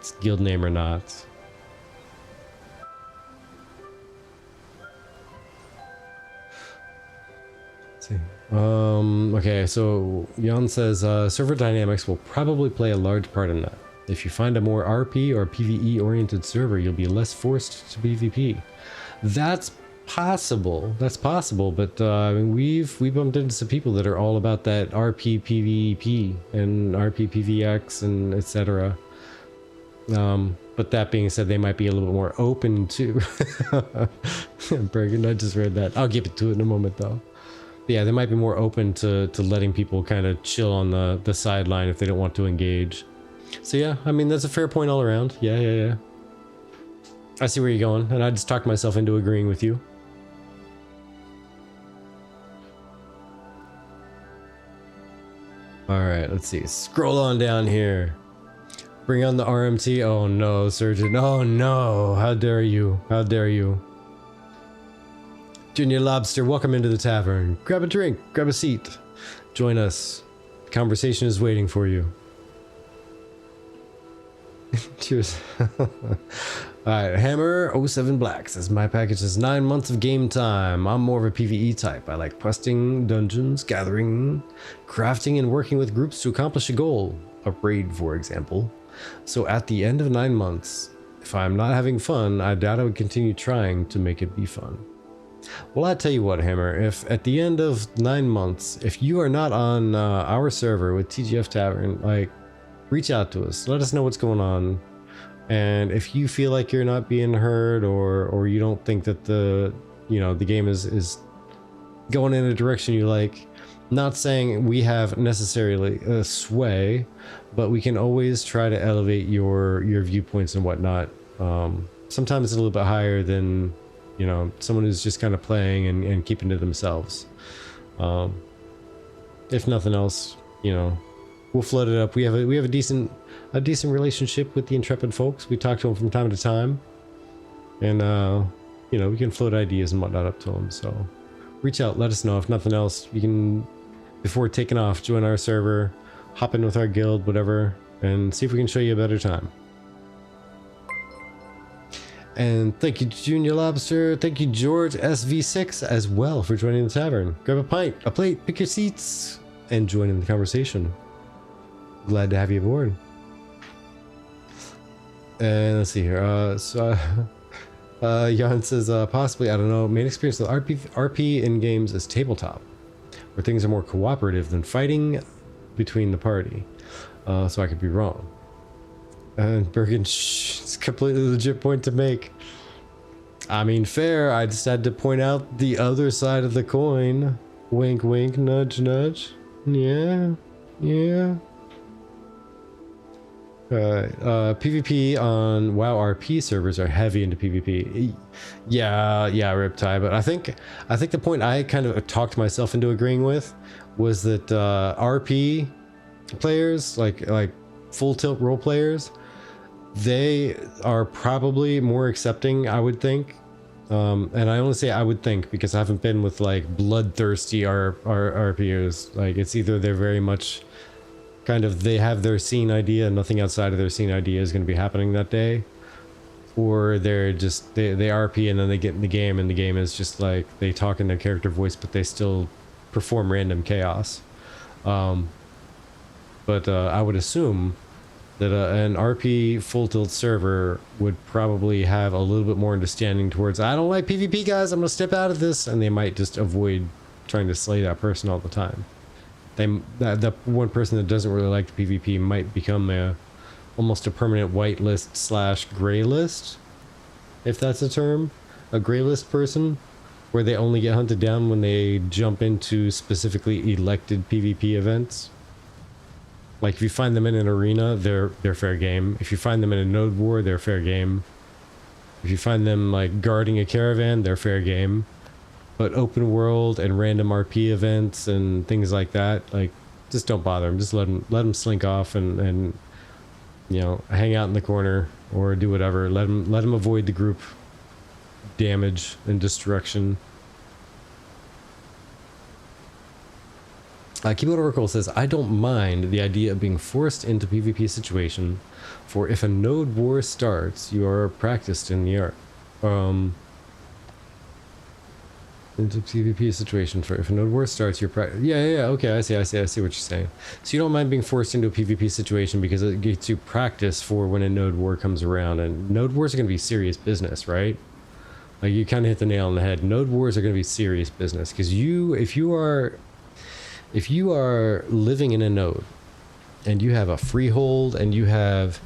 Let's see. Okay, so Jan says server dynamics will probably play a large part in that. If you find a more RP or PvE oriented server, you'll be less forced to PvP. That's possible. But we've bumped into some people that are all about that RP PvP and RP PvX and etc. But that being said, they might be a little bit more open to. Bergen, I just read that. I'll get to it in a moment though. Yeah, they might be more open to letting people kind of chill on the sideline if they don't want to engage. So yeah, I mean, that's a fair point all around. Yeah. I see where you're going, and I just talked myself into agreeing with you. Alright, let's see. Scroll on down here. Bring on the RMT. Oh no, Surgeon. Oh no. How dare you? Junior Lobster, welcome into the tavern. Grab a drink, grab a seat. Join us. The conversation is waiting for you. Cheers. Alright, Hammer 07 Black says, my package is 9 months of game time. I'm more of a PvE type. I like questing, dungeons, gathering, crafting, and working with groups to accomplish a goal. A raid, for example. So at the end of 9 months, if I'm not having fun, I doubt I would continue trying to make it be fun. Well, I tell you what, Hammer, if at the end of 9 months, if you are not on our server with TGF Tavern, like, reach out to us. Let us know what's going on. And if you feel like you're not being heard, or you don't think that the game is going in a direction you like, not saying we have necessarily a sway, but we can always try to elevate your viewpoints and whatnot. Sometimes it's a little bit higher than, you know, someone who's just kind of playing and keeping to themselves. If nothing else, you know, we'll float it up. We have a decent relationship with the Intrepid folks. We talk to them from time to time, and you know, we can float ideas and whatnot up to them. So reach out, let us know. If nothing else, you can, before taking off, join our server, hop in with our guild, whatever, and see if we can show you a better time. And thank you, Junior Lobster. Thank you, George SV6 as well for joining the tavern. Grab a pint, a plate, pick your seats, and join in the conversation. Glad to have you aboard. And let's see here. Jan says, possibly, I don't know, main experience with RP in games is tabletop. where things are more cooperative than fighting between the party. So I could be wrong. And Bergen, it's a completely legit point to make. I mean, fair. I just had to point out the other side of the coin. Wink, wink, nudge, nudge. Yeah, yeah. PvP on WoW RP servers are heavy into PvP. Yeah, Riptide. But I think the point I kind of talked myself into agreeing with was that RP players, like full tilt role players, they are probably more accepting, I would think. And I only say I would think because I haven't been with like bloodthirsty RPers. Like, it's either they're very much kind of, they have their scene idea and nothing outside of their scene idea is going to be happening that day, or they're just they RP and then they get in the game and the game is just like they talk in their character voice but they still perform random chaos. But I would assume that an RP full tilt server would probably have a little bit more understanding towards, I don't like PvP, guys, I'm gonna step out of this, and they might just avoid trying to slay that person all the time. That one person that doesn't really like the PvP might become almost a permanent whitelist slash gray list, if that's a term, a gray list person, where they only get hunted down when they jump into specifically elected PvP events. Like, if you find them in an arena, they're fair game. If you find them in a node war, they're fair game. If you find them like guarding a caravan, they're fair game. But open world and random RP events and things like that, like, just don't bother them. Just let them slink off and you know, hang out in the corner or do whatever. Let them avoid the group damage and destruction. Keyboard Oracle says, I don't mind the idea of being forced into PvP situation, for if a node war starts, you are practiced in the art. Into PvP situation, for if a node war starts, you're yeah, okay, I see what you're saying. So you don't mind being forced into a PvP situation because it gets you practice for when a node war comes around, and node wars are going to be serious business, right? Like, you kind of hit the nail on the head. Node wars are going to be serious business because if you are living in a node and you have a freehold and you have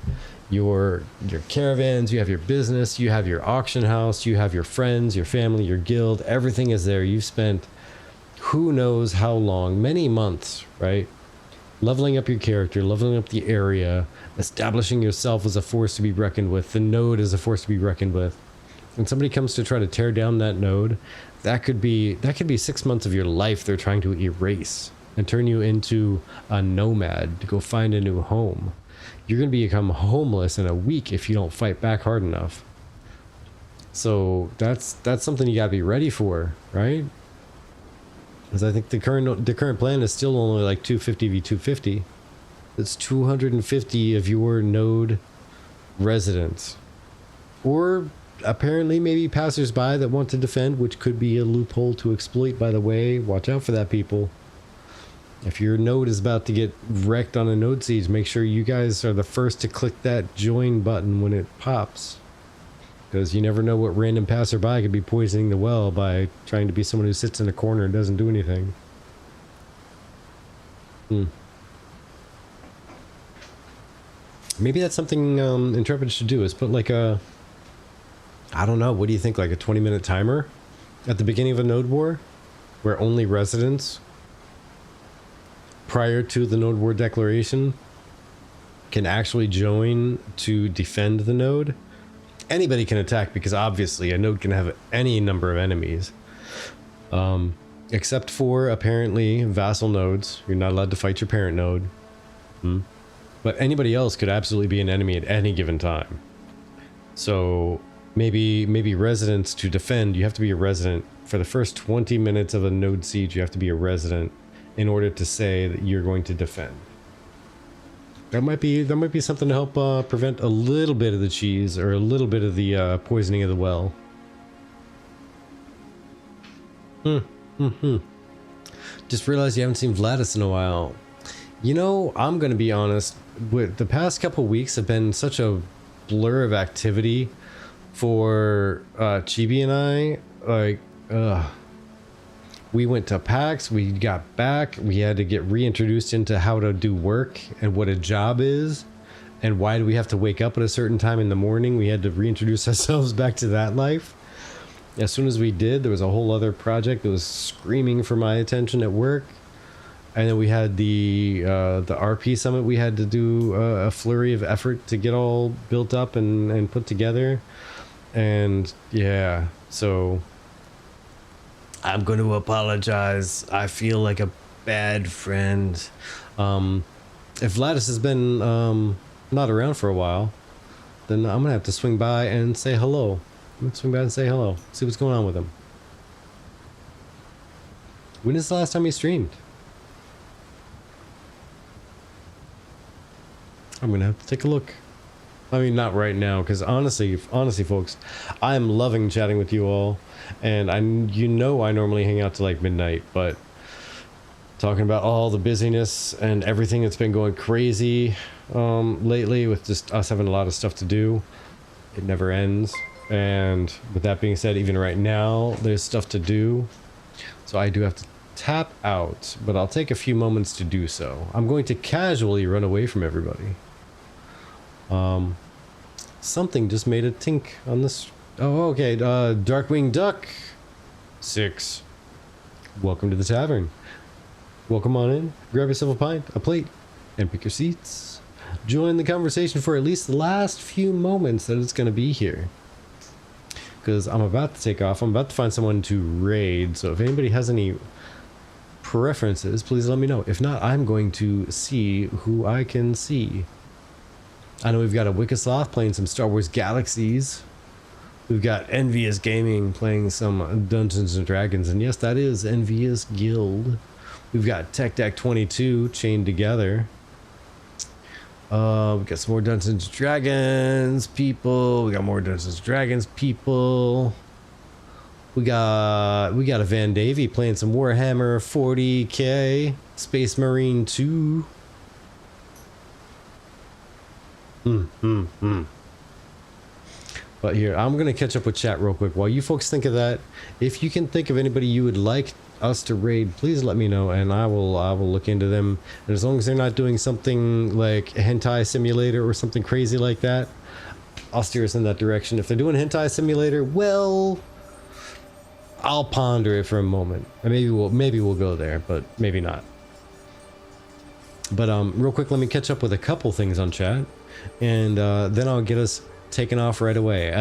your caravans, you have your business, you have your auction house, you have your friends, your family, your guild, everything is there. You've spent who knows how long, many months, right? Leveling up your character, leveling up the area, establishing yourself as a force to be reckoned with, the node as a force to be reckoned with. When somebody comes to try to tear down that node, that could be 6 months of your life they're trying to erase and turn you into a nomad to go find a new home. You're going to become homeless in a week if you don't fight back hard enough. So that's something you got to be ready for, right? Because I think the current plan is still only like 250 v 250. It's 250 of your node residents, or apparently maybe passersby that want to defend, which could be a loophole to exploit, by the way. Watch out for that, people. If your node is about to get wrecked on a node siege, make sure you guys are the first to click that join button when it pops, because you never know what random passerby could be poisoning the well by trying to be someone who sits in a corner and doesn't do anything. Maybe that's something Intrepid should do, is put like a, I don't know, what do you think, like a 20-minute timer at the beginning of a node war where only residents prior to the node war declaration can actually join to defend the node. Anybody can attack because obviously a node can have any number of enemies, except for apparently vassal nodes. You're not allowed to fight your parent node. But anybody else could absolutely be an enemy at any given time. So maybe residents to defend, you have to be a resident for the first 20 minutes of a node siege. You have to be a resident in order to say that you're going to defend. That might be something to help prevent a little bit of the cheese or a little bit of the poisoning of the well. Just realized you haven't seen Vladis in a while. You know, I'm gonna be honest, with the past couple weeks have been such a blur of activity for Chibi and I. Like, We went to PAX, we got back, we had to get reintroduced into how to do work and what a job is and why do we have to wake up at a certain time in the morning. We had to reintroduce ourselves back to that life. As soon as we did, there was a whole other project that was screaming for my attention at work. And then we had the RP summit. We had to do a flurry of effort to get all built up and put together. And yeah, so I'm going to apologize. I feel like a bad friend. If Vladis has been not around for a while, then I'm going to have to swing by and say hello. I'm going to swing by and say hello. See what's going on with him. When is the last time he streamed? I'm going to have to take a look. I mean, not right now, because honestly, folks, I'm loving chatting with you all. And I normally hang out to like midnight, but talking about all the busyness and everything that's been going crazy lately with just us having a lot of stuff to do, it never ends. And with that being said, even right now, there's stuff to do. So I do have to tap out, but I'll take a few moments to do so. I'm going to casually run away from everybody. Something just made a tink on this. Oh, okay. Darkwing Duck 6. Welcome to the tavern. Welcome on in. Grab yourself a pint, a plate, and pick your seats. Join the conversation for at least the last few moments that it's going to be here. Because I'm about to take off. I'm about to find someone to raid. So if anybody has any preferences, please let me know. If not, I'm going to see who I can see. I know we've got a Wickersloth playing some Star Wars Galaxies. We've got Envious Gaming playing some Dungeons and Dragons. And yes, that is Envious Guild. We've got Tech Deck 22 chained together. We got some more Dungeons and Dragons people. We got more Dungeons and Dragons people. We got a Van Davey playing some Warhammer 40k, Space Marine 2. But here, I'm gonna catch up with chat real quick while you folks think of that. If you can think of anybody you would like us to raid, please let me know and I will look into them. And as long as they're not doing something like a hentai simulator or something crazy like that, I'll steer us in that direction. If they're doing hentai simulator, well, I'll ponder it for a moment. And maybe we'll go there, but maybe not. But real quick, let me catch up with a couple things on chat, and then I'll get us taken off right away.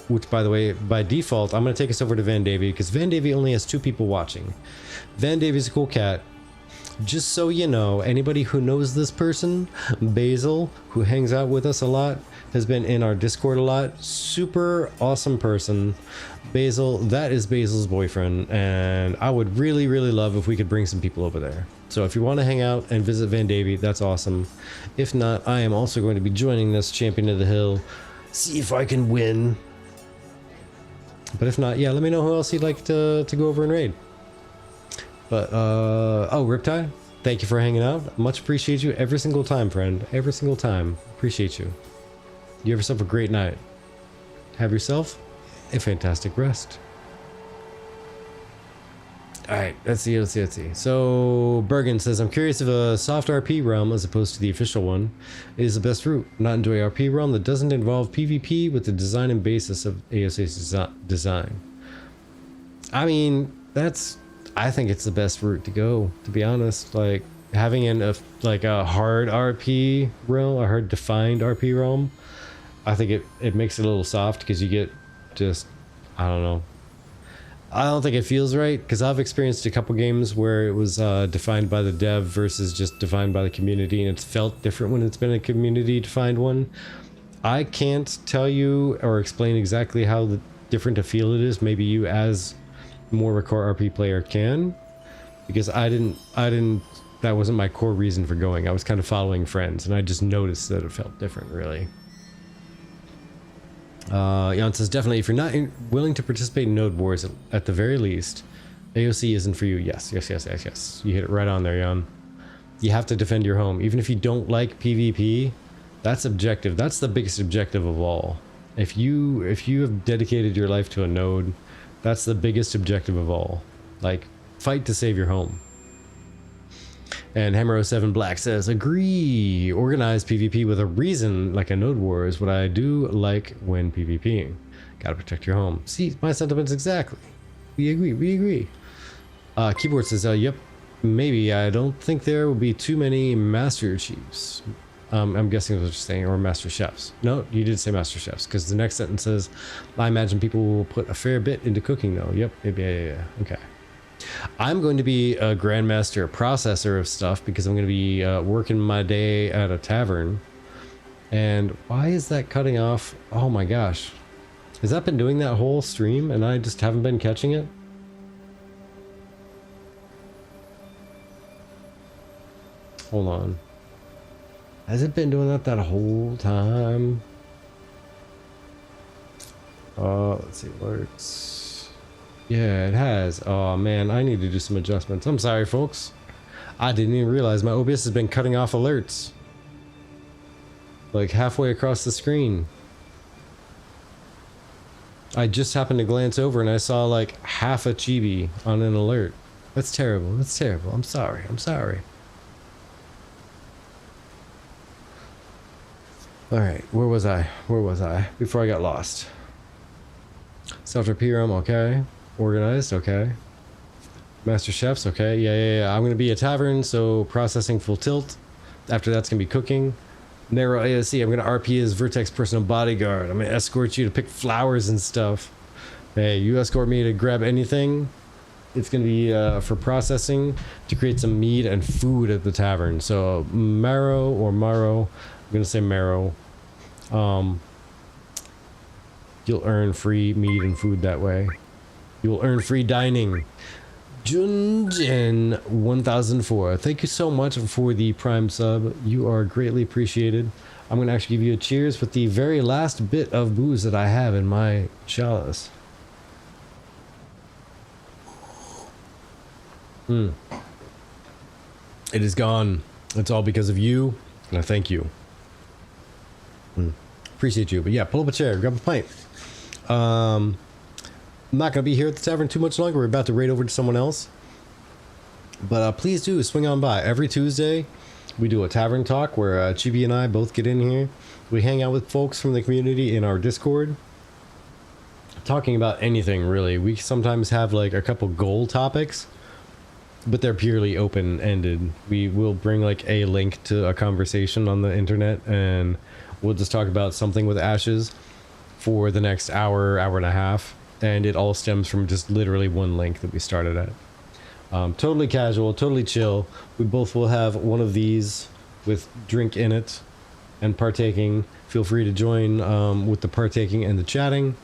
Which, by the way, by default, I'm going to take us over to Van Davey, because Van Davey only has 2 people watching. Van Davey's a cool cat. Just so you know, anybody who knows this person, Basil, who hangs out with us a lot, has been in our Discord a lot. Super awesome person. Basil, that is Basil's boyfriend, and I would really, really love if we could bring some people over there. So if you want to hang out and visit Van Davey, that's awesome. If not, I am also going to be joining this Champion of the Hill. See if I can win. But if not, yeah, let me know who else you'd like to go over and raid. But, oh, Riptide, thank you for hanging out. Much appreciate you every single time, friend. Every single time. Appreciate you. You have yourself a great night. Have yourself a fantastic rest. Alright, let's see. So, Bergen says, I'm curious if a soft RP realm, as opposed to the official one, is the best route. Not enjoy RP realm that doesn't involve PvP with the design and basis of AOC's design. I mean, I think it's the best route to go, to be honest. Like, having a hard RP realm, a hard defined RP realm, I think it makes it a little soft, because you get just, I don't know. I don't think it feels right, because I've experienced a couple games where it was defined by the dev versus just defined by the community, and it's felt different when it's been a community defined one. I can't tell you or explain exactly how different a feel it is. Maybe you, as more of a core RP player, can, because I didn't that wasn't my core reason for going. I was kind of following friends, and I just noticed that it felt different, really. Jan says, definitely, if you're not willing to participate in node wars, at the very least, AOC isn't for you. Yes. You hit it right on there, Jan. You have to defend your home. Even if you don't like PvP, that's objective. That's the biggest objective of all. If you have dedicated your life to a node, that's the biggest objective of all. Like, Fight to save your home. And Hammer07 Black says, agree. Organized PvP with a reason, like a Node War, is what I do like when PvPing. Gotta protect your home. See, my sentiments exactly. We agree, we agree. Keyboard says, yep, maybe. I don't think there will be too many Master Chiefs. I'm guessing that's what you're saying, or Master Chefs. No, you did say Master Chefs, because the next sentence says, I imagine people will put a fair bit into cooking, though. Yep, yeah. Okay. I'm going to be a Grandmaster processor of stuff, because I'm going to be working my day at a tavern. And why is that cutting off? Oh my gosh. Has that been doing that whole stream, and I just haven't been catching it? Hold on. Has it been doing that whole time? Let's see, alerts. Yeah, it has. Oh man, I need to do some adjustments. I'm sorry, folks. I didn't even realize my OBS has been cutting off alerts. Like halfway across the screen. I just happened to glance over and I saw like half a chibi on an alert. That's terrible. That's terrible. I'm sorry. I'm sorry. Alright, where was I? Where was I? Before I got lost. Self-repair, okay. Organized, okay. Master Chefs, okay. Yeah. I'm gonna be a tavern, so processing full tilt. After that's gonna be cooking. Narrow ASC, I'm gonna RP as Virtek's personal bodyguard. I'm gonna escort you to pick flowers and stuff. Hey, you escort me to grab anything. It's gonna be for processing to create some meat and food at the tavern. So marrow or marrow. I'm gonna say marrow. You'll earn free meat and food that way. You'll earn free dining. Junjin 1004. Thank you so much for the Prime sub. You are greatly appreciated. I'm gonna actually give you a cheers with the very last bit of booze that I have in my chalice. It is gone. It's all because of you, and I thank you. Appreciate you, but yeah, pull up a chair, grab a pint. I'm not gonna be here at the tavern too much longer. We're about to raid over to someone else, but please do swing on by. Every Tuesday we do a tavern talk where Chibi and I both get in here. We hang out with folks from the community in our Discord, talking about anything really. We sometimes have like a couple goal topics, but they're purely open-ended. We will bring like a link to a conversation on the internet, and we'll just talk about something with Ashes for the next hour, hour and a half, and it all stems from just literally one link that we started at. Totally casual, totally chill. We both will have one of these with drink in it and partaking. Feel free to join with the partaking and the chatting.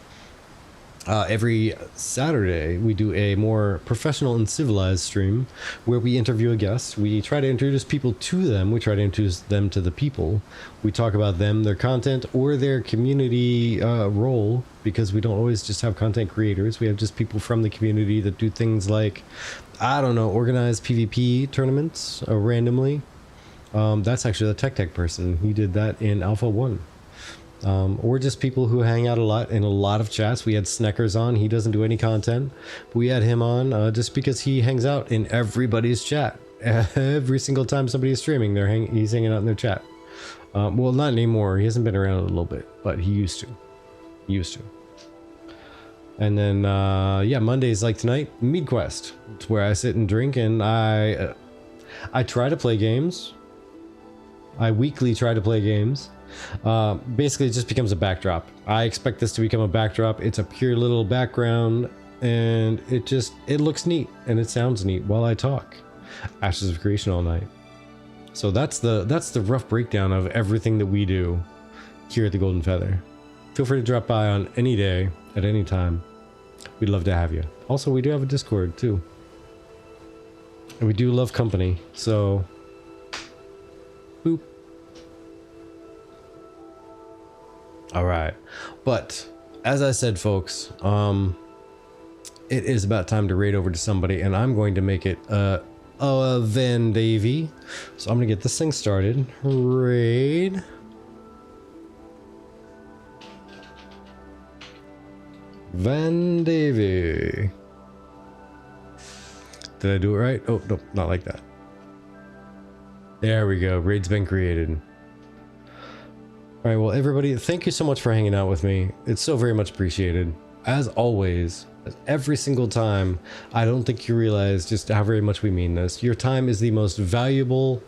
Every Saturday we do a more professional and civilized stream where we interview a guest. We try to introduce people to them. We try to introduce them to the people. We talk about them, their content, or their community role, because we don't always just have content creators. We have just people from the community that do things like, I don't know, organize PvP tournaments randomly. That's actually the tech person. He did that in Alpha 1. Or just people who hang out a lot in a lot of chats. We had Sneckers on. He doesn't do any content, but we had him on just because he hangs out in everybody's chat. Every single time somebody is streaming, he's hanging out in their chat. Well, not anymore. He hasn't been around a little bit, but he used to. And then, yeah, Mondays like tonight, Mead Quest. It's where I sit and drink, and I try to play games. I weekly try to play games. Basically it just becomes a backdrop. I expect this to become a backdrop. It's a pure little background, and it looks neat and it sounds neat while I talk. Ashes of Creation all night. So that's the rough breakdown of everything that we do here at the Golden Feather. Feel free to drop by on any day at any time. We'd love to have you. Also, we do have a Discord too, and we do love company, so boop. All right, but as I said, folks, it is about time to raid over to somebody, and I'm going to make it a Van Davy. So I'm gonna get this thing started. Raid. Van Davy. Did I do it right? Oh, no, not like that. There we go. Raid's been created. All right, well, everybody, thank you so much for hanging out with me. It's so very much appreciated. As always, every single time, I don't think you realize just how very much we mean this. Your time is the most valuable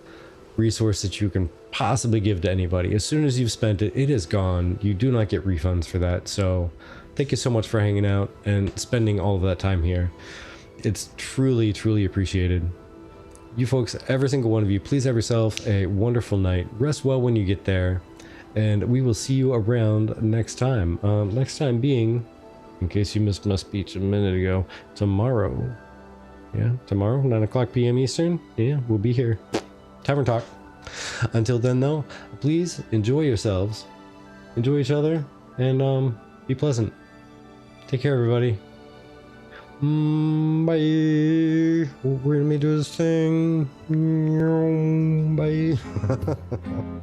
resource that you can possibly give to anybody. As soon as you've spent it, it is gone. You do not get refunds for that. So thank you so much for hanging out and spending all of that time here. It's truly, truly appreciated. You folks, every single one of you, please have yourself a wonderful night. Rest well when you get there. And we will see you around next time. Next time being, in case you missed my speech a minute ago, tomorrow. Yeah, tomorrow, 9 o'clock p.m. Eastern. Yeah, we'll be here. Tavern Talk. Until then, though, please enjoy yourselves. Enjoy each other. And be pleasant. Take care, everybody. Bye. We're gonna do this thing. Bye.